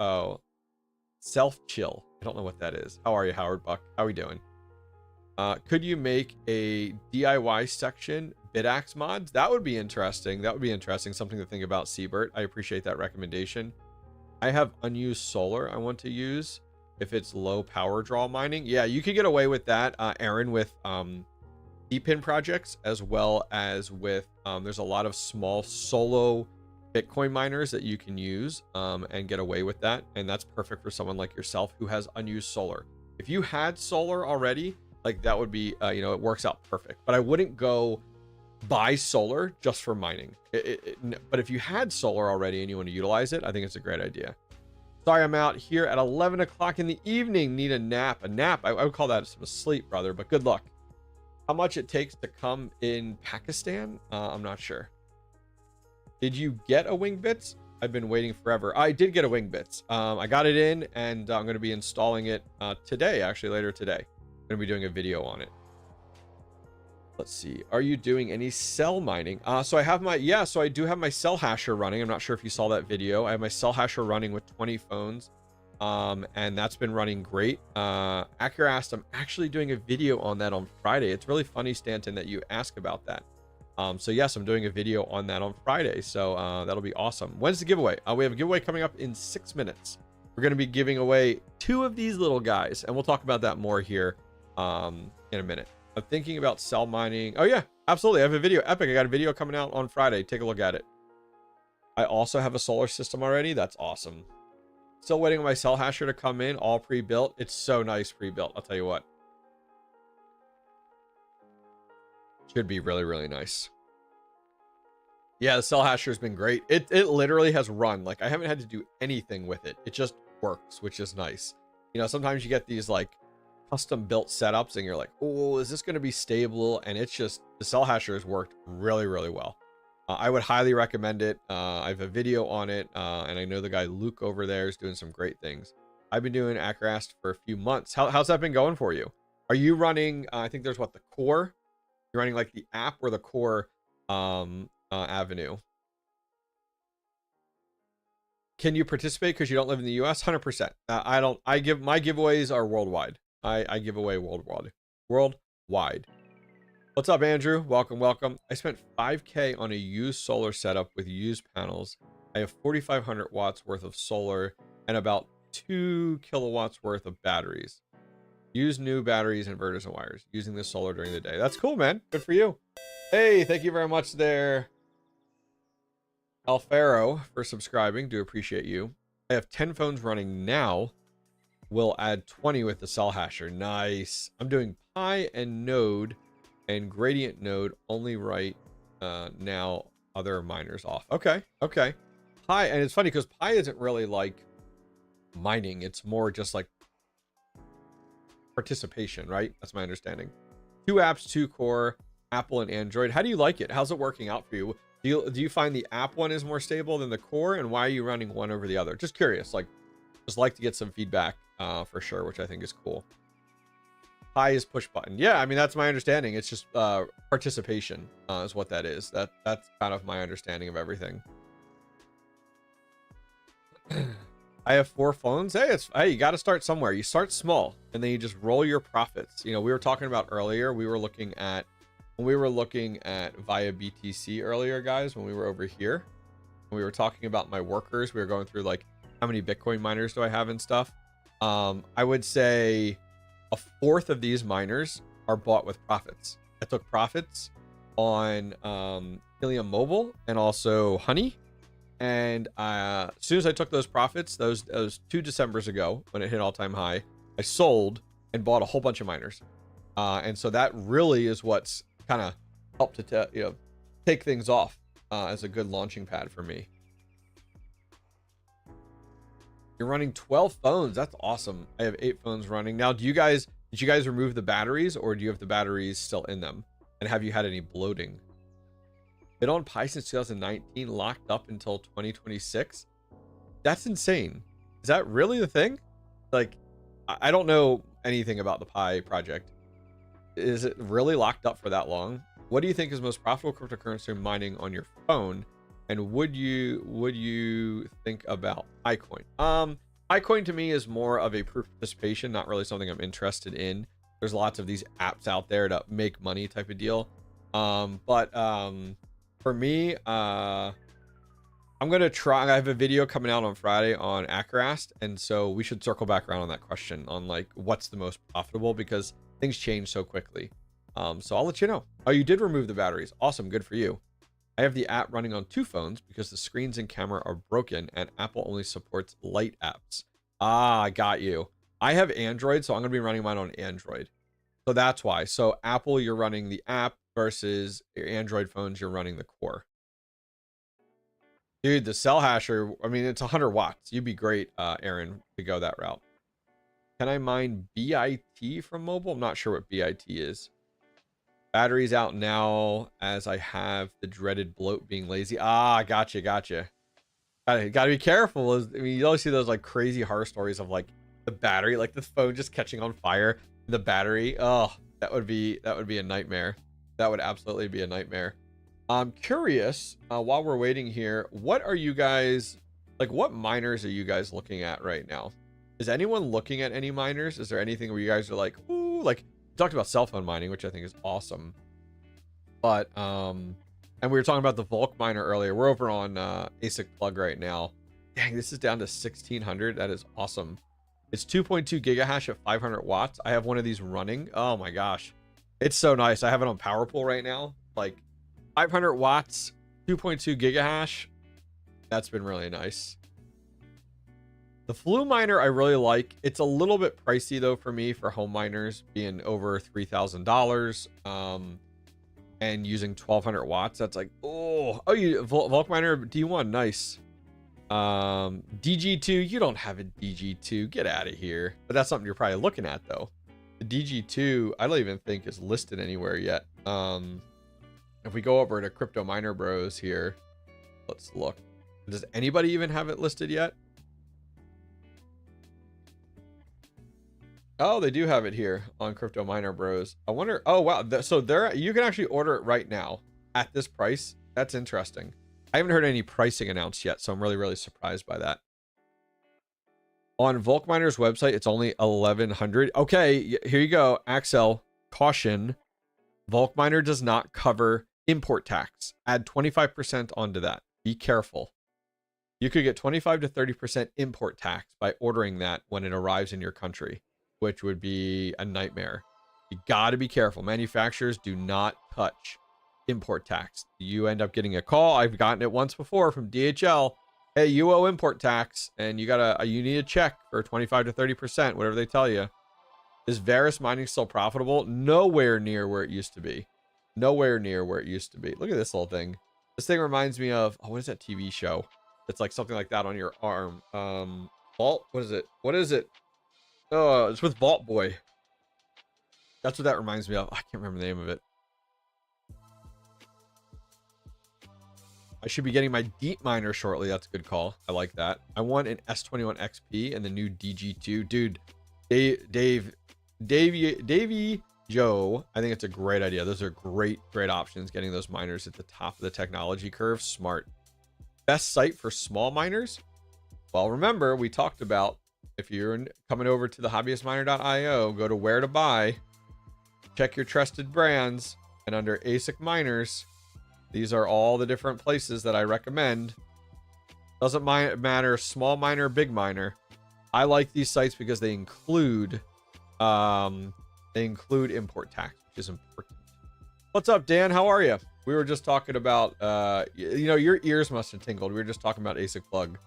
chill. I don't know what that is. How are you, Howard Buck? How are we doing? Could you make a DIY section Bidax mods? That would be interesting. That would be interesting. Something to think about, Seabert. I appreciate that recommendation. I have unused solar I want to use if it's low power draw mining. Yeah, you could get away with that, Aaron, with deep-in projects as well as with there's a lot of small solo Bitcoin miners that you can use and get away with that, and that's perfect for someone like yourself who has unused solar. If you had solar already, like that would be you know, it works out perfect. But I wouldn't go buy solar just for mining. But if you had solar already and you want to utilize it, I think it's a great idea. Sorry, I'm out here at 11 o'clock in the evening. Need a nap. I would call that some sleep, brother, but good luck. How much it takes to come in Pakistan? I'm not sure. Did you get a WingBits? I've been waiting forever. I did get a WingBits. I got it in, and I'm going to be installing it today, actually, later today. I'm going to be doing a video on it. Let's see. Are you doing any cell mining? So I have my... Yeah, so I do have my cell hasher running. I'm not sure if you saw that video. I have my cell hasher running with 20 phones, and that's been running great. Accurate asked, I'm actually doing a video on that on Friday. It's really funny, Stanton, that you ask about that. So yes, I'm doing a video on that on Friday. So that'll be awesome. When's the giveaway? We have a giveaway coming up in 6 minutes. We're going to be giving away 2 of these little guys, and we'll talk about that more here in a minute. I'm thinking about cell mining. Oh yeah, absolutely. I have a video. Epic. I got a video coming out on Friday. Take a look at it. I also have a solar system already. That's awesome. Still waiting on my cell hasher to come in, all pre-built. It's so nice pre-built. I'll tell you what. Should be really, really nice. Yeah, the cell hasher has been great. It literally has run. Like, I haven't had to do anything with it. It just works, which is nice. You know, sometimes you get these like custom built setups and you're like, oh, is this going to be stable? And it's just, the cell hasher has worked really, really well. I would highly recommend it. I have a video on it, and I know the guy Luke over there is doing some great things. I've been doing Acrast for a few months. How's that been going for you? Are you running, I think there's what, the core? You're running like the app or the core avenue? Can you participate because you don't live in the US? 100%. I don't. My giveaways are worldwide. I give away worldwide. What's up, Andrew? Welcome. I spent $5K on a used solar setup with used panels. I have 4,500 watts worth of solar and about 2 kilowatts worth of batteries. Use new batteries, inverters, and wires. Using the solar during the day. That's cool, man. Good for you. Hey, thank you very much there, Alfaro, for subscribing. Do appreciate you. I have 10 phones running now. We'll add 20 with the cell hasher. Nice. I'm doing pi and node and gradient node only right now. Other miners off. Okay. Okay. Pi, and it's funny because pi isn't really like mining. It's more just like participation, right? That's my understanding. 2 apps, 2 core, Apple and Android. How do you like it? How's it working out for you? Do you find the app one is more stable than the core, and why are you running one over the other? Just curious. Like, just like to get some feedback for sure, which I think is cool. Pi is push button. Yeah, I mean, that's my understanding. It's just participation is what that is. That's kind of my understanding of everything. I have 4 phones. Hey, you got to start somewhere. You start small and then you just roll your profits. You know, we were talking about earlier, we were looking at via BTC earlier, guys, when we were over here. When we were talking about my workers, we were going through like how many Bitcoin miners do I have and stuff. I would say 1/4 of these miners are bought with profits. I took profits on Helium Mobile and also Honey. And as soon as I took those profits, those 2 Decembers ago, when it hit all-time high, I sold and bought a whole bunch of miners. And so that really is what's kind of helped to take things off as a good launching pad for me. You're running 12 phones. That's awesome. I have 8 phones running now. Did you guys remove the batteries, or do you have the batteries still in them? And have you had any bloating? Been on Pi since 2019, locked up until 2026. That's insane. Is that really the thing? Like, I don't know anything about the Pi project. Is it really locked up for that long? What do you think is most profitable cryptocurrency mining on your phone? And would you think about iCoin? iCoin to me is more of a proof of participation, not really something I'm interested in. There's lots of these apps out there to make money type of deal. For me, I'm going to try. I have a video coming out on Friday on Acrast. And so we should circle back around on that question on like what's the most profitable, because things change so quickly. So I'll let you know. Oh, you did remove the batteries. Awesome. Good for you. I have the app running on 2 phones because the screens and camera are broken and Apple only supports light apps. Ah, I got you. I have Android, so I'm going to be running mine on Android. So that's why. So Apple, you're running the app, versus your Android phones, you're running the core. Dude, the cell hasher, I mean, it's 100 watts. You'd be great, Aaron, to go that route. Can I mine BIT from mobile? I'm not sure what BIT is. Batteries out now as I have the dreaded bloat being lazy. Ah, gotcha. Gotta be careful. I mean, you always see those like crazy horror stories of like the battery, like the phone just catching on fire. The battery, oh, that would be a nightmare. That would absolutely be a nightmare. I'm curious, while we're waiting here, what are you guys, like what miners are you guys looking at right now? Is anyone looking at any miners? Is there anything where you guys are like, ooh, like we talked about cell phone mining, which I think is awesome. But, and we were talking about the Volk miner earlier. We're over on ASIC plug right now. Dang, this is down to 1600. That is awesome. It's 2.2 gigahash at 500 watts. I have one of these running. Oh my gosh. It's so nice. I have it on PowerPool right now. Like 500 watts, 2.2 gigahash. That's been really nice. The Flu miner I really like. It's a little bit pricey though for me for home miners, being over $3,000 and using 1200 watts. That's like, you Volk miner D1, nice. DG2, you don't have a DG2. Get out of here. But that's something you're probably looking at though. The DG2, I don't even think is listed anywhere yet. If we go over to Crypto Miner Bros here, let's look. Does anybody even have it listed yet? Oh, they do have it here on Crypto Miner Bros. I wonder. Oh, wow. So there, you can actually order it right now at this price. That's interesting. I haven't heard any pricing announced yet, so I'm really, really surprised by that. On Volk Miner's website, it's only 1100. Okay, here you go. Axel, caution. Volk Miner does not cover import tax. Add 25% onto that. Be careful. You could get 25 to 30% import tax by ordering that when it arrives in your country, which would be a nightmare. You got to be careful. Manufacturers do not touch import tax. You end up getting a call. I've gotten it once before from DHL. hey, you owe import tax, and you need a check for 25 to 30%, whatever they tell you. Is Varus mining still profitable? Nowhere near where it used to be. Nowhere near where it used to be. Look at this little thing. This thing reminds me of, oh, what is that TV show? It's like something like that on your arm. Vault? What is it? What is it? Oh, it's with Vault Boy. That's what that reminds me of. I can't remember the name of it. I should be getting my deep miner shortly. That's a good call. I like that. I want an S21 XP and the new DG2. Dude, Davey Joe, I think it's a great idea. Those are great options. Getting those miners at the top of the technology curve. Smart. Best site for small miners? Well, remember, we talked about if you're coming over to the hobbyistminer.io, go to where to buy, check your trusted brands, and under ASIC miners, these are all the different places that I recommend. Doesn't matter small miner, big miner. I like these sites because they include import tax, which is important. What's up, Dan? How are you? We were just talking about your ears must have tingled. We were just talking about ASIC plug.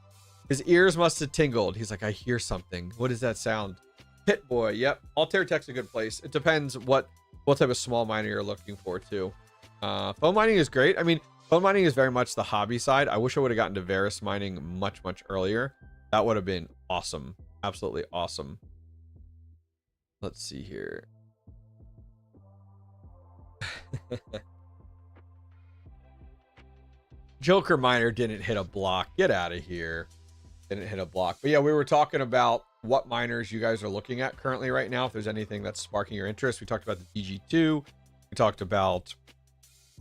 His ears must have tingled. He's like, I hear something. What does that sound? Pit boy. Yep. Altair Tech's a good place. It depends what type of small miner you're looking for too. Phone mining is great. I mean, phone mining is very much the hobby side. I wish I would have gotten to Varus mining much earlier. That would have been awesome. Absolutely awesome. Let's see here. Joker miner didn't hit a block. Get out of here. Didn't hit a block. But yeah, we were talking about what miners you guys are looking at currently right now. If there's anything that's sparking your interest. We talked about the DG2. We talked about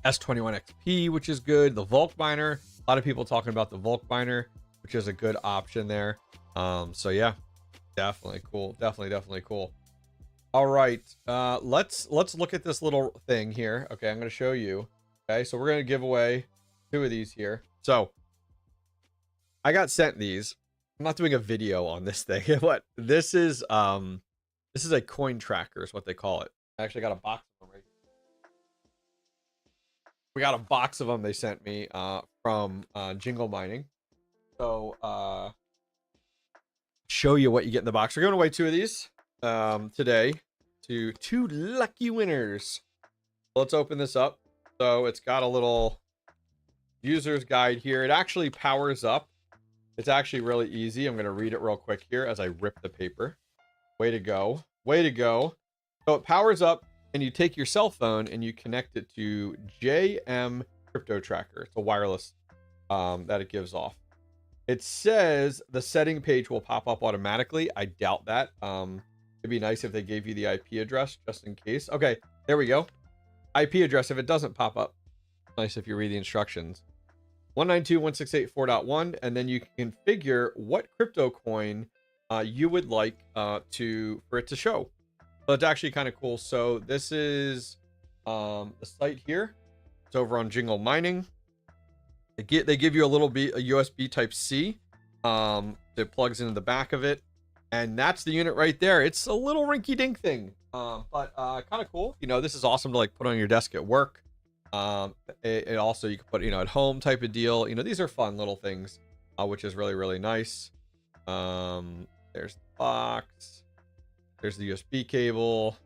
S21 XP, which is good. The Volk miner. A lot of people talking about the Volk miner, which is a good option there. So yeah, definitely cool. Definitely cool. All right, let's look at this little thing here. Okay, I'm going to show you. Okay, so we're going to give away 2 of these here. So I got sent these. I'm not doing a video on this thing. What this is a coin tracker is what they call it. I actually got a box of them right here. We got a box of them they sent me from Jingle Mining. So show you what you get in the box. We're giving away 2 of these today to 2 lucky winners. Let's open this up. So it's got a little user's guide here. It actually powers up. It's actually really easy. I'm going to read it real quick here as I rip the paper. Way to go. Way to go. So it powers up and you take your cell phone and you connect it to JM Crypto Tracker. It's a wireless that it gives off. It says the setting page will pop up automatically. I doubt that. It'd be nice if they gave you the IP address just in case. Okay, there we go. IP address if it doesn't pop up. Nice if you read the instructions. 192.168.4.1, and then you can configure what crypto coin you would like for it to show. So it's actually kind of cool. So this is the site here. It's over on Jingle Mining. They give you a USB type C that plugs into the back of it, and that's the unit right there. It's a little rinky dink thing, but kind of cool. This is awesome to like put on your desk at work. It also you can put at home type of deal. These are fun little things, which is really nice. There's the box. There's the USB cable.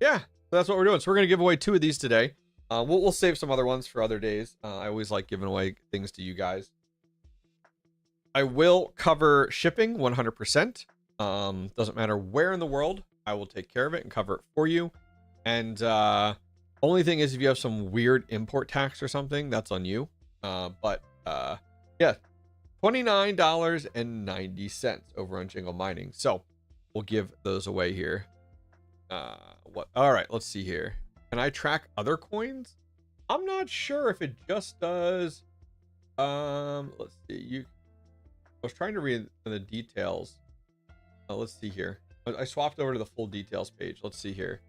Yeah, so that's what we're doing. So we're gonna give away 2 of these today. We'll save some other ones for other days. I always like giving away things to you guys. I will cover shipping 100%. Doesn't matter where in the world. I will take care of it and cover it for you. And only thing is if you have some weird import tax or something, that's on you. But yeah, $29.90 over on Jingle Mining. So we'll give those away here. All right, let's see here. Can I track other coins? I'm not sure if it just does. Let's see. I was trying to read the details. Let's see here. I swapped over to the full details page. Let's see here.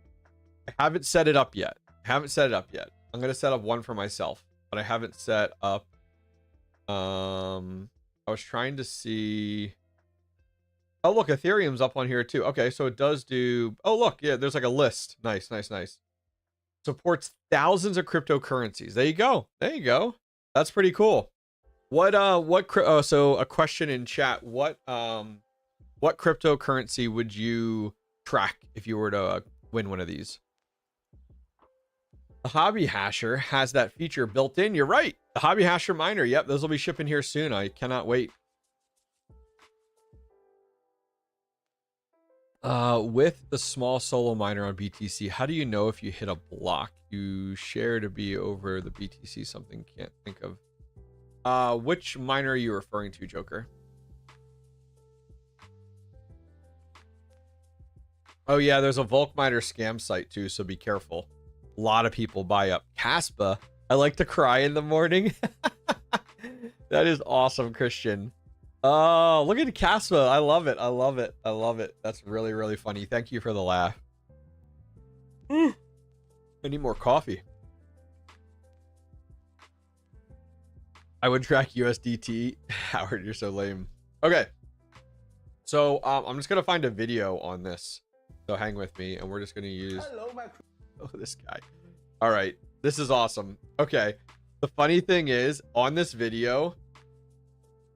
I haven't set it up yet. I'm going to set up one for myself, but I haven't set up. I was trying to see. Oh, look, Ethereum's up on here too. Okay, so it does do. Oh, look, yeah, there's like a list. Nice. Supports thousands of cryptocurrencies. There you go. That's pretty cool. So a question in chat. What cryptocurrency would you track if you were to win one of these? The Hobby Hasher has that feature built in. You're right. The Hobby Hasher miner. Yep, those will be shipping here soon. I cannot wait. With the small solo miner on BTC, how do you know if you hit a block? You share to be over the BTC something, can't think of. Which miner are you referring to, Joker? Oh yeah, there's a Volk miner scam site too, so be careful. A lot of people buy up Caspa. I like to cry in the morning. That is awesome, Christian. Oh, look at Caspa. I love it. I love it. I love it. That's really, really funny. Thank you for the laugh. I need more coffee. I would track USDT. Howard, you're so lame. Okay. So I'm just going to find a video on this. So hang with me, and we're just going to use... Hello, my... Oh, this guy. All right. This is awesome. Okay. The funny thing is, on this video...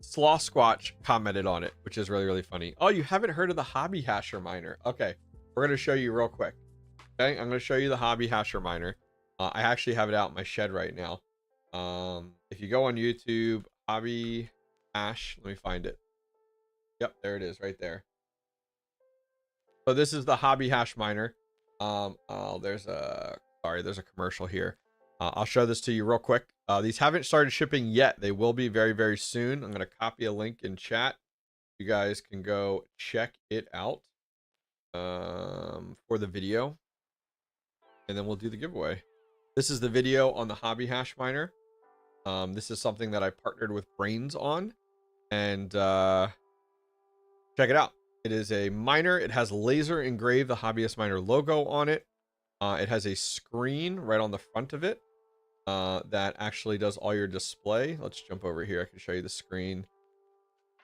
Sloth Squatch commented on it, which is really, really funny. Oh, you haven't heard of the Hobby Hasher miner? Okay, we're going to show you real quick. Okay, I'm going to show you the Hobby Hasher miner. I actually have it out in my shed right now. If you go on YouTube, Hobby Hash, let me find it. Yep, there it is right there. So this is the Hobby Hash miner. There's a commercial here. I'll show this to you real quick. These haven't started shipping yet. They will be very, very soon. I'm going to copy a link in chat. You guys can go check it out for the video. And then we'll do the giveaway. This is the video on the Hobby Hash miner. This is something that I partnered with Brains on. And check it out. It is a miner. It has laser engraved the HobbyistMiner logo on it. It has a screen right on the front of it. That actually does all your display. Let's jump over here. I can show you the screen.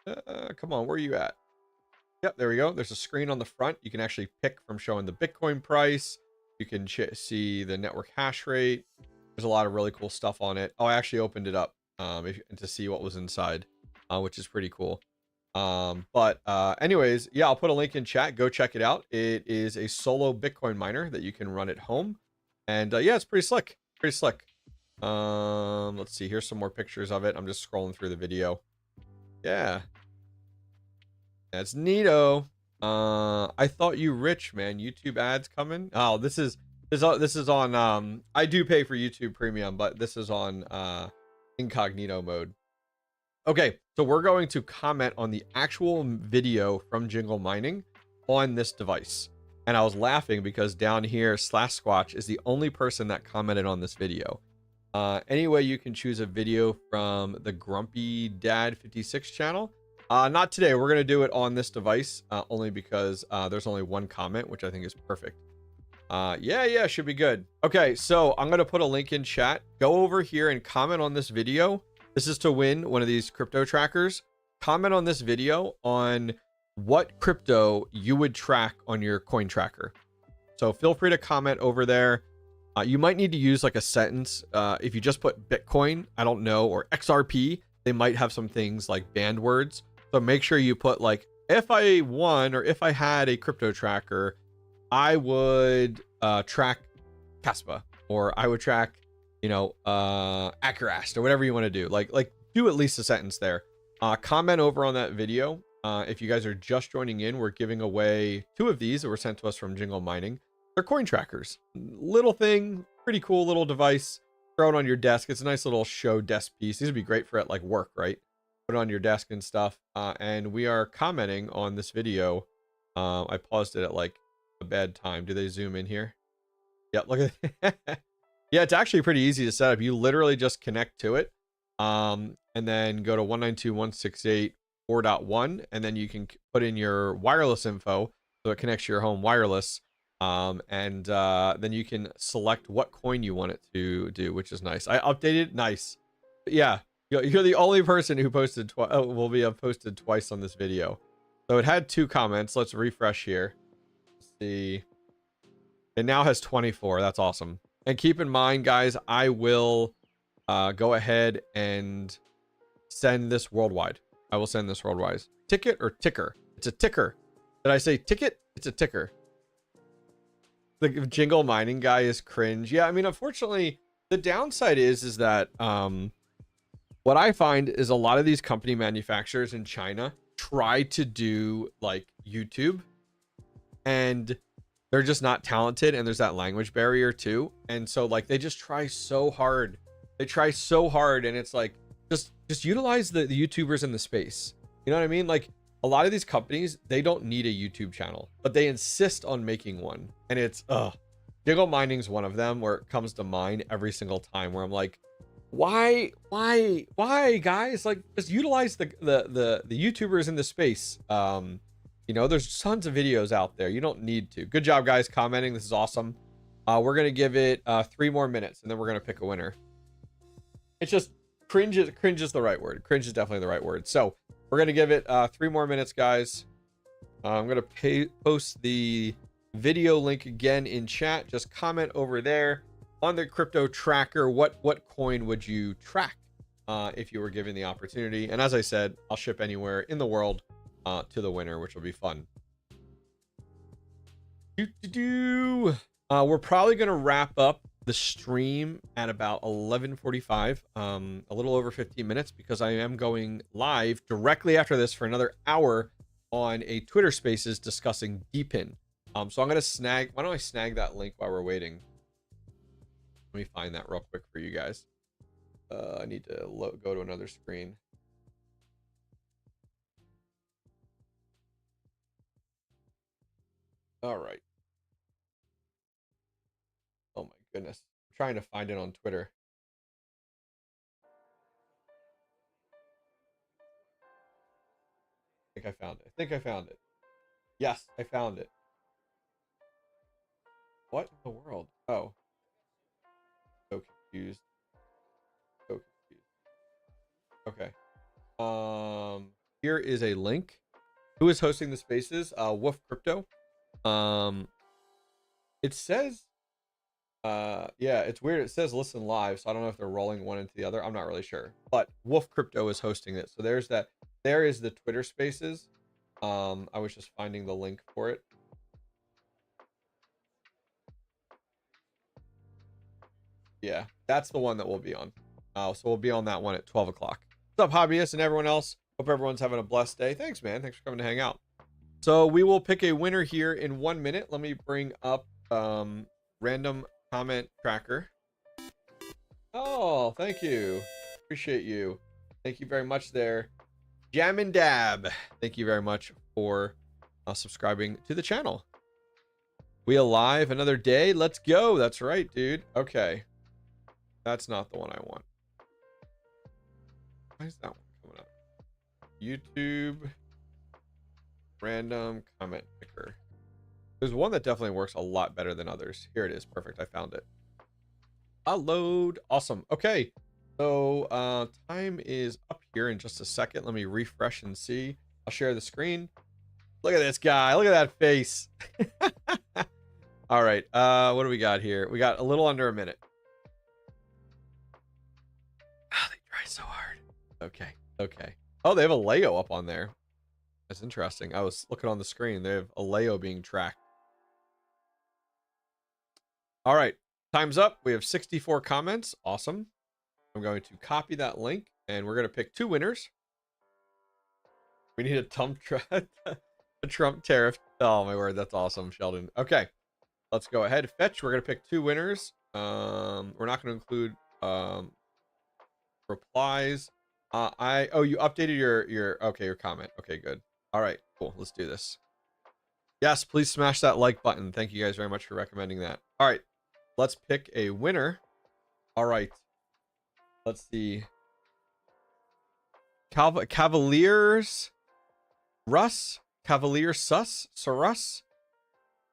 Come on, where are you at? Yep, there we go. There's a screen on the front. You can actually pick from showing the Bitcoin price. You can see the network hash rate. There's a lot of really cool stuff on it. Oh, I actually opened it up to see what was inside, which is pretty cool. Anyways, yeah, I'll put a link in chat. Go check it out. It is a solo Bitcoin miner that you can run at home. And yeah, it's pretty slick. Pretty slick. Let's see. Here's some more pictures of it. I'm just scrolling through the video. Yeah. That's neato. I thought you rich, man. YouTube ads coming. Oh, this is on I do pay for YouTube Premium, but this is on incognito mode. Okay, so we're going to comment on the actual video from Jingle Mining on this device. And I was laughing because down here, /Squatch is the only person that commented on this video. Anyway, you can choose a video from the Grumpy Dad 56 channel. Not today. We're going to do it on this device only because there's only one comment, which I think is perfect. Yeah, should be good. Okay, so I'm going to put a link in chat. Go over here and comment on this video. This is to win one of these crypto trackers. Comment on this video on what crypto you would track on your coin tracker. So feel free to comment over there. You might need to use like a sentence. If you just put Bitcoin, I don't know, or XRP, they might have some things like banned words. So make sure you put like, if I won or if I had a crypto tracker, I would track Caspa, or I would track, Accurast, or whatever you want to do. Like do at least a sentence there. Comment over on that video. If you guys are just joining in, we're giving away 2 of these that were sent to us from Jingle Mining. They're coin trackers. Little thing, pretty cool little device. Throw it on your desk. It's a nice little show desk piece. These would be great for at like work, right? Put it on your desk and stuff. And we are commenting on this video. I paused it at like a bad time. Do they zoom in here? Yeah, look at it. Yeah, it's actually pretty easy to set up. You literally just connect to it. And then go to 192.168.4.1, and then you can put in your wireless info so it connects to your home wireless. Then you can select what coin you want it to do, which is nice. I updated. Nice. But yeah, you're the only person who posted will be posted twice on this video. So it had 2 comments. Let's refresh here. Let's see. It now has 24. That's awesome. And keep in mind, guys, I will go ahead and send this worldwide. I will send this worldwide. Ticket or ticker? It's a ticker. Did I say ticket? It's a ticker. The jingle mining guy is cringe. Yeah, I mean, unfortunately, the downside is that what I find is a lot of these company manufacturers in China try to do like YouTube, and they're just not talented, and there's that language barrier too. And so like they just try so hard. They try so hard, and it's like just utilize the YouTubers in the space. You know what I mean? Like a lot of these companies, they don't need a YouTube channel, but they insist on making one. And it's jingle mining's one of them where it comes to mind every single time, where I'm like, why guys? Like just utilize the YouTubers in the space. You know, there's tons of videos out there. You don't need to. Good job, guys, commenting. This is awesome. We're gonna give it 3 more minutes, and then we're gonna pick a winner. It's just cringe is the right word. Cringe is definitely the right word. So we're gonna give it 3 more minutes, guys. I'm gonna post the video link again in chat. Just comment over there on the crypto tracker. What coin would you track if you were given the opportunity? And as I said, I'll ship anywhere in the world to the winner, which will be fun. We're probably gonna wrap up the stream at about 11:45, a little over 15 minutes, because I am going live directly after this for another hour on a Twitter Spaces discussing DPIN. So I'm gonna snag. Why don't I snag that link while we're waiting? Let me find that real quick for you guys. I need to go to another screen. All right. Oh my goodness. I'm trying to find it on Twitter. I think I found it. Yes, I found it. What in the world? Oh. So confused. Okay. Here is a link. Who is hosting the spaces? Wolf Crypto. It says yeah, it's weird. It says listen live, so I don't know if they're rolling one into the other. I'm not really sure, but Wolf Crypto is hosting it. So there's that. There is the Twitter Spaces. I was just finding the link for it. Yeah, that's the one that we'll be on. So we'll be on that one at 12 o'clock. What's up, hobbyists and everyone else? Hope everyone's having a blessed day. Thanks, man. Thanks for coming to hang out. So we will pick a winner here in 1 minute. Let me bring up random comment tracker. Oh, thank you. Appreciate you. Thank you very much there. Jam and Dab. Thank you very much for subscribing to the channel. We alive another day. Let's go. That's right, dude. Okay. That's not the one I want. Why is that one coming up? YouTube random comment picker. There's one that definitely works a lot better than others. Here it is. Perfect. I found it. I'll load. Awesome. Okay. So time is up here in just a second. Let me refresh and see. I'll share the screen. Look at this guy. Look at that face. All right. What do we got here? We got a little under a minute. Oh, they try so hard. Okay. Okay. Oh, they have a Layo up on there. That's interesting. I was looking on the screen. They have a Layo being tracked. All right. Time's up. We have 64 comments. Awesome. I'm going to copy that link, and we're going to pick 2 winners. We need a Trump tariff. Oh, my word. That's awesome, Sheldon. Okay. Let's go ahead. Fetch. We're going to pick 2 winners. We're not going to include replies. Oh, you updated your comment. Okay, good. All right, cool. Let's do this. Yes, please smash that like button. Thank you guys very much for recommending that. All right, let's pick a winner. All right, let's see. Cavaliers Russ, Cavalier Sus, Sarus.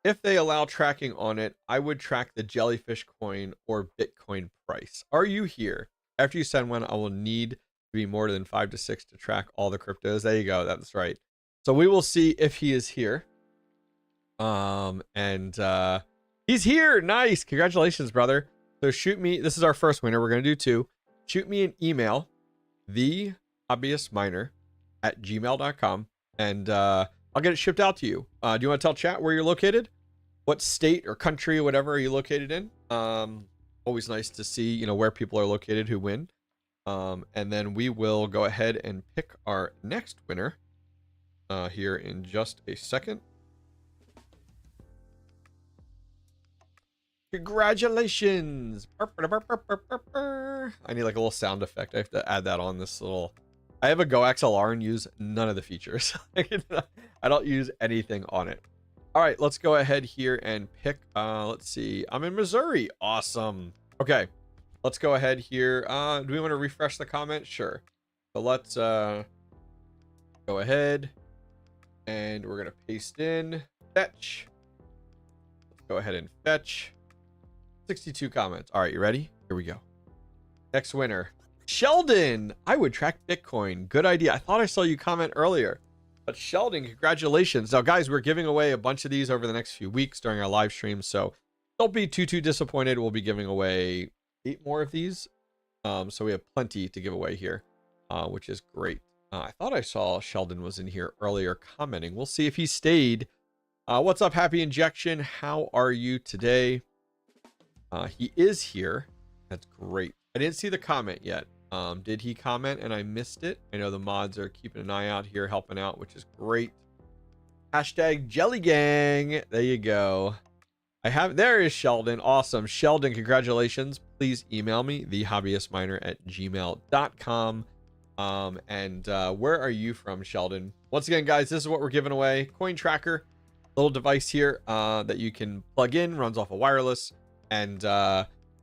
If they allow tracking on it, I would track the jellyfish coin or Bitcoin price. Are you here? After you send one, I will need to be more than 5 to 6 to track all the cryptos. There you go. That's right. So we will see if he is here. He's here. Nice. Congratulations, brother. So shoot me. This is our first winner. We're going to do 2. Shoot me an email. TheHobbyistMiner@gmail.com, and I'll get it shipped out to you. Do you want to tell chat where you're located? What state or country or whatever are you located in? Always nice to see, you know, where people are located who win. And then we will go ahead and pick our next winner here in just a second. Congratulations! I need like a little sound effect. I have to add that on this little. I have a 𝐃𝐢𝐬𝐜𝐿R and use none of the features. I don't use anything on it. All right, let's go ahead here and pick. Let's see. I'm in Missouri. Awesome. Okay, let's go ahead here. Do we want to refresh the comment? Sure. So let's go ahead and we're gonna paste in fetch. Let's go ahead and fetch. 62 comments. All right, you ready? Here we go. Next winner, Sheldon. I would track Bitcoin. Good idea. I thought I saw you comment earlier, but Sheldon, congratulations. Now, guys, we're giving away a bunch of these over the next few weeks during our live stream, so don't be too disappointed. We'll be giving away 8 more of these, so we have plenty to give away here, which is great. I thought I saw Sheldon was in here earlier commenting. We'll see if he stayed. What's up, Happy Injection? How are you today? He is here. That's great. I didn't see the comment yet. Did he comment and I missed it? I know the mods are keeping an eye out here, helping out, which is great. Hashtag Jelly Gang. There you go. There is Sheldon. Awesome. Sheldon, congratulations. Please email me, TheHobbyistMiner@gmail.com. And where are you from, Sheldon? Once again, guys, this is what we're giving away. Coin tracker, little device here that you can plug in, runs off a wireless. And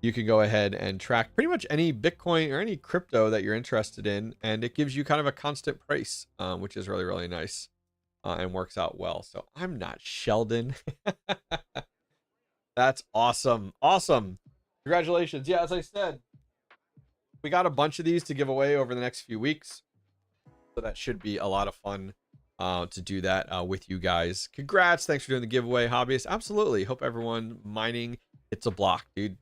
you can go ahead and track pretty much any Bitcoin or any crypto that you're interested in. And it gives you kind of a constant price, which is really, really nice and works out well. So I'm not Sheldon. That's awesome. Awesome. Congratulations. Yeah, as I said, we got a bunch of these to give away over the next few weeks. So that should be a lot of fun to do that with you guys. Congrats. Thanks for doing the giveaway, Hobbyist. Absolutely. Hope everyone mining. It's a block, dude.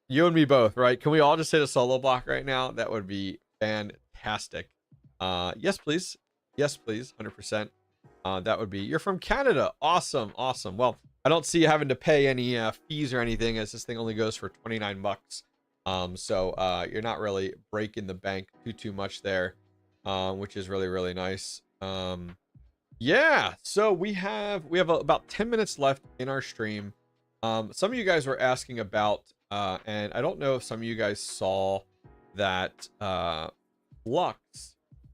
You and me both, right? Can we all just hit a solo block right now? That would be fantastic. Yes, please. Yes, please. 100%. That would be. You're from Canada. Awesome. Awesome. Well, I don't see you having to pay any fees or anything, as this thing only goes for 29 bucks. So you're not really breaking the bank too much there, which is really, really nice. Yeah. So we have about 10 minutes left in our stream. Some of you guys were asking about, and I don't know if some of you guys saw that Flux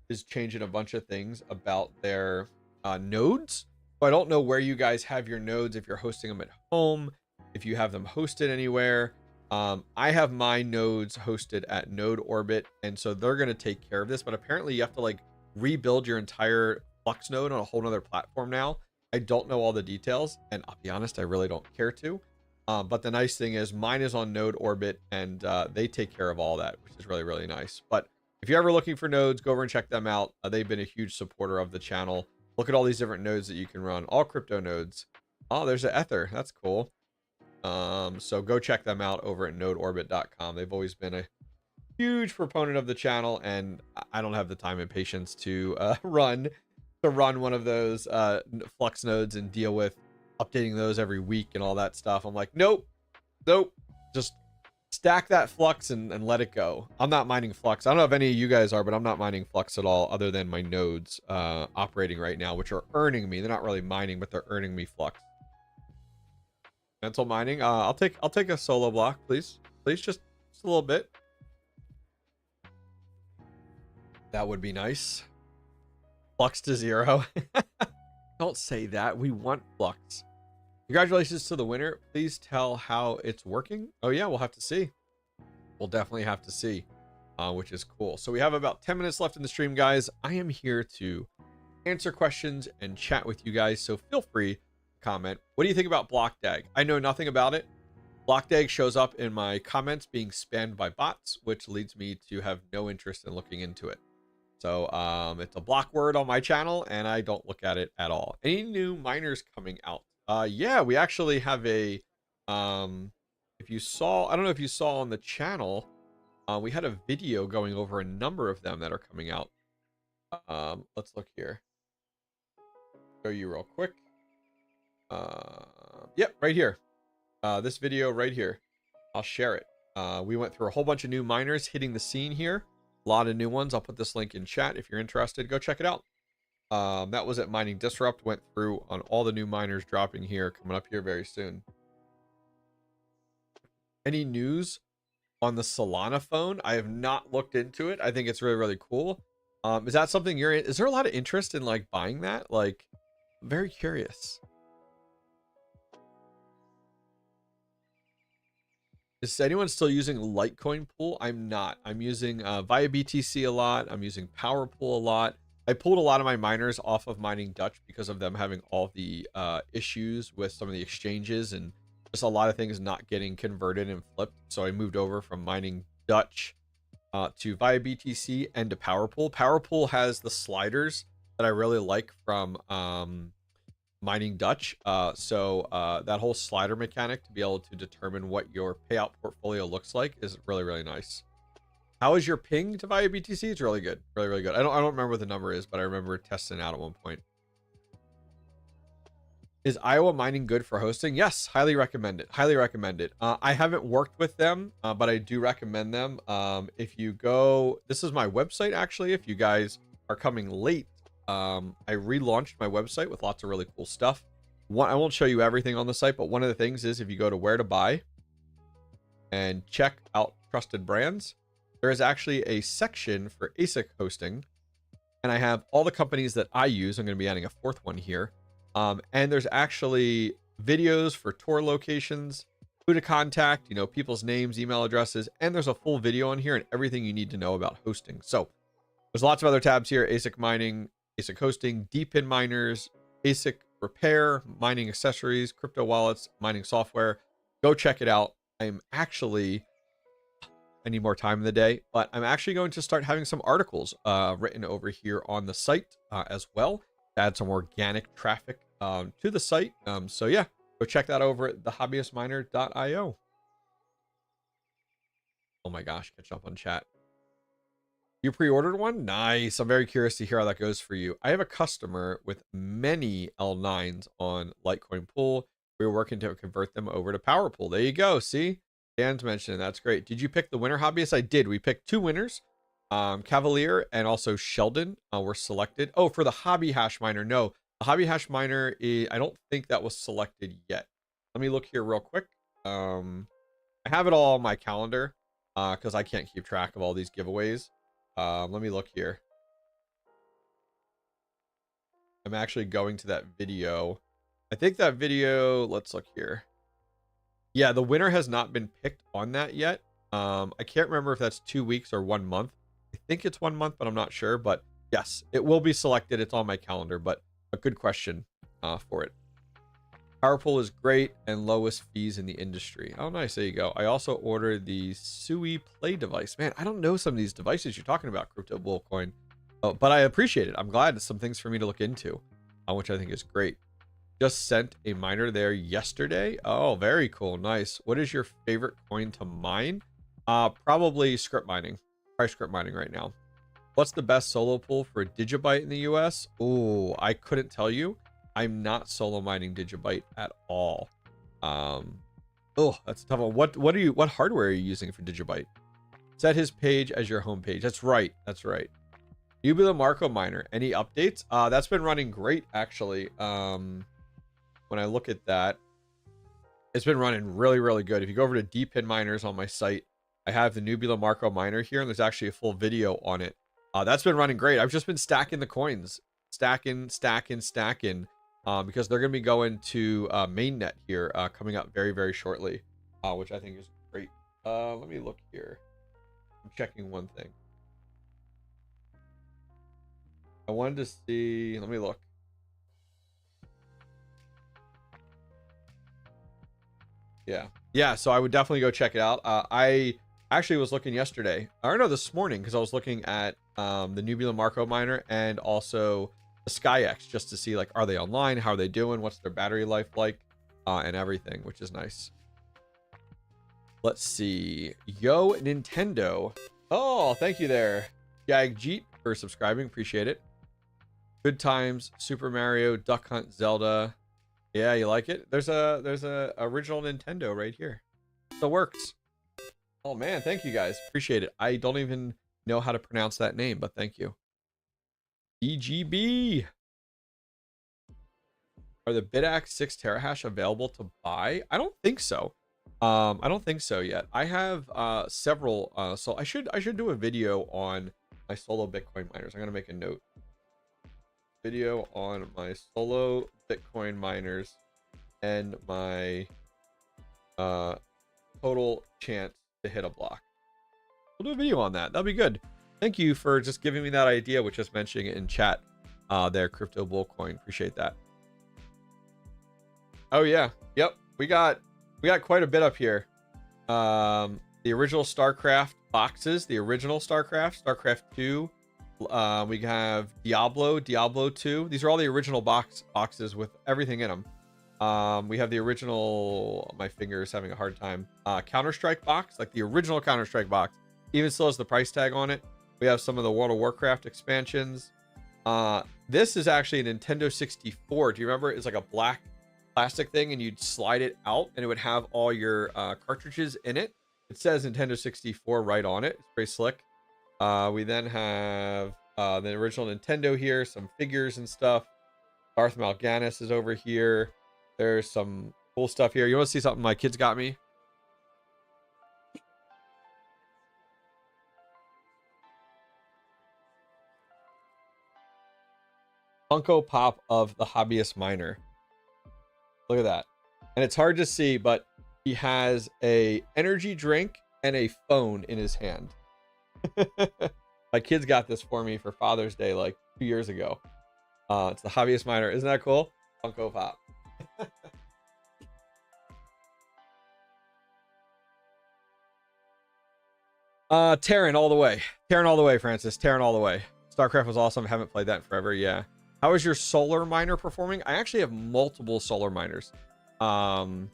is changing a bunch of things about their nodes. So I don't know where you guys have your nodes, if you're hosting them at home, if you have them hosted anywhere. I have my nodes hosted at Node Orbit, and so they're going to take care of this. But apparently you have to like rebuild your entire Flux node on a whole nother platform now. I don't know all the details, and I'll be honest, I really don't care to. But the nice thing is mine is on Node Orbit, and they take care of all that, which is really, really nice. But if you're ever looking for nodes, go over and check them out. They've been a huge supporter of the channel. Look at all these different nodes that you can run, all crypto nodes. Oh, there's an Ether. That's cool. So go check them out over at nodeorbit.com. They've always been a huge proponent of the channel, and I don't have the time and patience to run one of those Flux nodes and deal with updating those every week and all that stuff. I'm like, nope, just stack that Flux and let it go. I'm not mining Flux. I don't know if any of you guys are, but I'm not mining Flux at all, other than my nodes operating right now, which are earning me. They're not really mining, but they're earning me Flux. Mental mining. I'll take a solo block, please. Just a little bit. That would be nice. Flux to 0. Don't say that. We want Flux. Congratulations to the winner. Please tell how it's working. Oh yeah, we'll have to see. We'll definitely have to see, which is cool. So we have about 10 minutes left in the stream, guys. I am here to answer questions and chat with you guys, so feel free to comment. What do you think about BlockDAG? I know nothing about it. BlockDAG shows up in my comments being spammed by bots, which leads me to have no interest in looking into it. So it's a block word on my channel, and I don't look at it at all. Any new miners coming out? Yeah, we actually have a if you saw, I don't know if you saw on the channel, we had a video going over a number of them that are coming out. Let's look here. Show you real quick. Yep, right here. This video right here. I'll share it. We went through a whole bunch of new miners hitting the scene here. A lot of new ones. I'll put this link in chat if you're interested. Go check it out. That was at Mining Disrupt. Went through on all the new miners dropping here, coming up here very soon. Any news on the Solana phone? I have not looked into it. I think it's really, really cool. Is that something you're in? Is there a lot of interest in like buying that? Like, I'm very curious. Is anyone still using Litecoin Pool? I'm not. I'm using ViaBTC a lot. I'm using Power Pool a lot. I pulled a lot of my miners off of Mining Dutch because of them having all the issues with some of the exchanges and just a lot of things not getting converted and flipped. So I moved over from Mining Dutch to ViaBTC and to Power Pool. Power Pool has the sliders that I really like from Mining Dutch. So that whole slider mechanic to be able to determine what your payout portfolio looks like is really, really nice. How is your ping to ViaBTC? It's really good. Really, really good. I don't remember what the number is, but I remember testing it out at one point. Is Iowa Mining good for hosting? Yes, highly recommend it. Highly recommend it. I haven't worked with them, but I do recommend them. If you go, this is my website actually. If you guys are coming late, I relaunched my website with lots of really cool stuff. I won't show you everything on the site, but one of the things is if you go to where to buy and check out trusted brands, there is actually a section for ASIC hosting, and I have all the companies that I use. I'm going to be adding a fourth one here. And there's actually videos for tour locations, who to contact, you know, people's names, email addresses, and there's a full video on here and everything you need to know about hosting. So there's lots of other tabs here: ASIC mining, ASIC hosting, DePIN miners, ASIC repair, mining accessories, crypto wallets, mining software. Go check it out. I need more time in the day, but I'm actually going to start having some articles written over here on the site as well, to add some organic traffic to the site. So yeah, go check that over at TheHobbyistMiner.io. Oh my gosh, catch up on chat. You pre-ordered one? Nice. I'm very curious to hear how that goes for you. I have a customer with many L9s on Litecoin Pool. We were working to convert them over to Power Pool. There you go. See? Dan's mentioning that's great. Did you pick the winner, Hobbyist? I did. We picked two winners. Cavalier and also Sheldon were selected. Oh, for the Hobby Hash Miner. No, the Hobby Hash Miner, I don't think that was selected yet. Let me look here real quick. I have it all on my calendar because I can't keep track of all these giveaways. Let me look here. I'm actually going to that video. I think that video, let's look here. Yeah, the winner has not been picked on that yet. I can't remember if that's 2 weeks or 1 month. I think it's 1 month, but I'm not sure. But yes, it will be selected. It's on my calendar, but a good question for it. PowerPool is great and lowest fees in the industry. Oh, nice. There you go. I also ordered the Sui Play device. Man, I don't know some of these devices you're talking about, Crypto Bullcoin. Oh, but I appreciate it. I'm glad it's some things for me to look into, which I think is great. Just sent a miner there yesterday. Oh, very cool. Nice. What is your favorite coin to mine? Probably script mining. Probably script mining right now. What's the best solo pool for a Digibyte in the US? Oh, I couldn't tell you. I'm not solo mining Digibyte at all. Oh, that's a tough one. What hardware are you using for Digibyte? Set his page as your homepage. That's right. That's right. Ubula Marco miner. Any updates? That's been running great actually. When I look at that, it's been running really, really good. If you go over to DePIN miners on my site, I have the Nubula Marco miner here, and there's actually a full video on it. That's been running great. I've just been stacking the coins, stacking, because they're going to be going to mainnet here coming up very, very shortly, which I think is great. Let me look here. I'm checking one thing. I wanted to see, let me look. Yeah, so I would definitely go check it out. I actually was looking yesterday, or no, this morning, because I was looking at the Nubula Marco miner and also the SkyX, just to see, like, are they online, how are they doing, what's their battery life like, and everything, which is nice. Let's see. Yo, Nintendo. Oh, thank you there, 𝐾𝐢𝐬𝐜, for subscribing. Appreciate it. Good Times, Super Mario, Duck Hunt, Zelda. Yeah, you like it? There's a original Nintendo right here. Still works. Oh man, thank you guys. Appreciate it. I don't even know how to pronounce that name, but thank you. EGB. Are the Bidax 6 terahash available to buy? I don't think so. I don't think so yet. I have several so I should do a video on my solo Bitcoin miners. I'm gonna make a note. Video on my solo Bitcoin miners and my total chance to hit a block. We'll do a video on that. That'll be good. Thank you for just giving me that idea with just mentioning it in chat there, Crypto Bull Coin. Appreciate that. Oh yeah, yep, we got quite a bit up here. The original StarCraft boxes, the original StarCraft 2. We have Diablo 2. These are all the original boxes with everything in them. We have the original, my finger is having a hard time, Counter-Strike box, like the original Counter-Strike box, even still has the price tag on it. We have some of the World of Warcraft expansions. This is actually a Nintendo 64. Do you remember? It's like a black plastic thing and you'd slide it out and it would have all your cartridges in it. It says Nintendo 64 right on it. It's pretty slick. We then have the original Nintendo here, some figures and stuff. Darth Mal'Ganis is over here. There's some cool stuff here. You want to see something my kids got me? Funko Pop of the Hobbyist Look at that. And it's hard to see, but he has a energy drink and a phone in his hand. My kids got this for me for Father's Day like 2 years ago. It's the Hobbyist Miner. Isn't that cool? Funko Pop. Terran all the way. Terran all the way, Francis. Terran all the way. StarCraft was awesome. Haven't played that in forever. Yeah. How is your solar miner performing? I actually have multiple solar miners out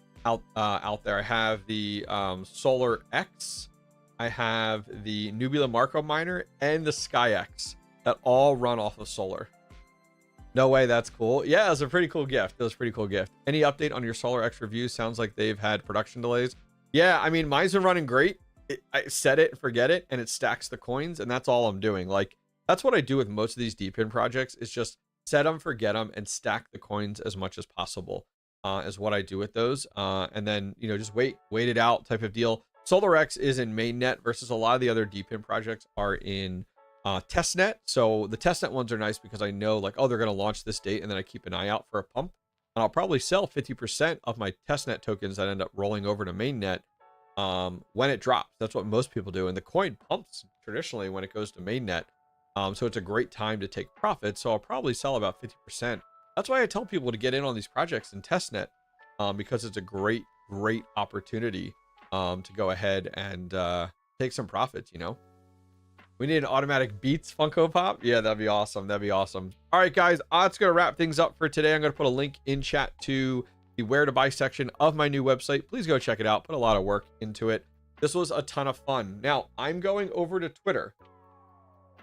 there. I have the Solar X. I have the Nubula Marco miner and the SkyX that all run off of solar. No way, that's cool. Yeah, it was a pretty cool gift. It was a pretty cool gift. Any update on your Solar X reviews? Sounds like they've had production delays. Yeah, I mean, mine's been running great. I set it and forget it, and it stacks the coins, and that's all I'm doing. Like, that's what I do with most of these DeepIn projects, is just set them, forget them, and stack the coins as much as possible, is what I do with those. And then, you know, just wait it out type of deal. Solar X is in mainnet versus a lot of the other DeepIn projects are in testnet. So the testnet ones are nice because I know, like, oh, they're going to launch this date, and then I keep an eye out for a pump. And I'll probably sell 50% of my testnet tokens that end up rolling over to mainnet when it drops. That's what most people do. And the coin pumps traditionally when it goes to mainnet. So it's a great time to take profits. So I'll probably sell about 50%. That's why I tell people to get in on these projects in testnet, because it's a great opportunity to go ahead and take some profits, you know. We need an automatic Beats Funko Pop. Yeah, that'd be awesome. That'd be awesome. All right, guys, that's going to wrap things up for today. I'm going to put a link in chat to the where to buy section of my new website. Please go check it out. Put a lot of work into it. This was a ton of fun. Now, I'm going over to Twitter,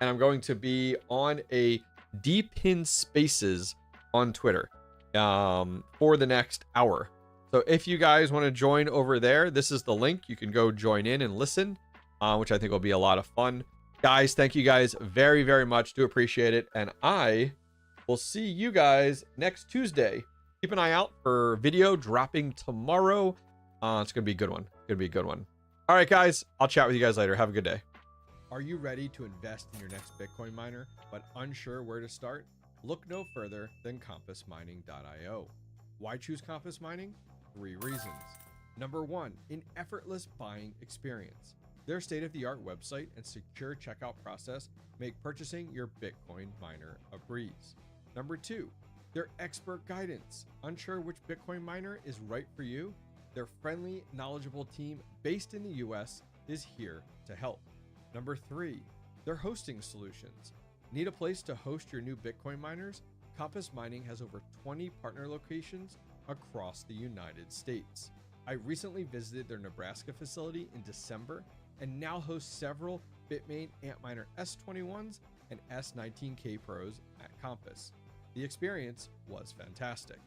and I'm going to be on a DeepIn Spaces on Twitter for the next hour. So if you guys want to join over there, this is the link. You can go join in and listen, which I think will be a lot of fun. Guys, thank you guys very, very much. Do appreciate it. And I will see you guys next Tuesday. Keep an eye out for video dropping tomorrow. It's going to be a good one. It's going to be a good one. All right, guys, I'll chat with you guys later. Have a good day. Are you ready to invest in your next Bitcoin miner, but unsure where to start? Look no further than compassmining.io. Why choose Compass Mining? 3 reasons. Number 1, an effortless buying experience. Their state-of-the-art website and secure checkout process make purchasing your Bitcoin miner a breeze. Number 2, their expert guidance. Unsure which Bitcoin miner is right for you? Their friendly, knowledgeable team based in the US is here to help. Number 3, their hosting solutions. Need a place to host your new Bitcoin miners? Compass Mining has over 20 partner locations across the United States. I recently visited their Nebraska facility in December and now host several Bitmain Antminer S21s and S19K Pros at Compass. The experience was fantastic.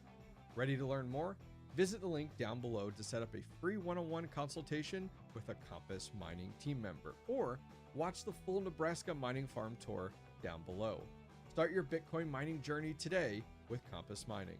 Ready to learn more? Visit the link down below to set up a free one-on-one consultation with a Compass mining team member, or watch the full Nebraska mining farm tour down below. Start your Bitcoin mining journey today with Compass Mining.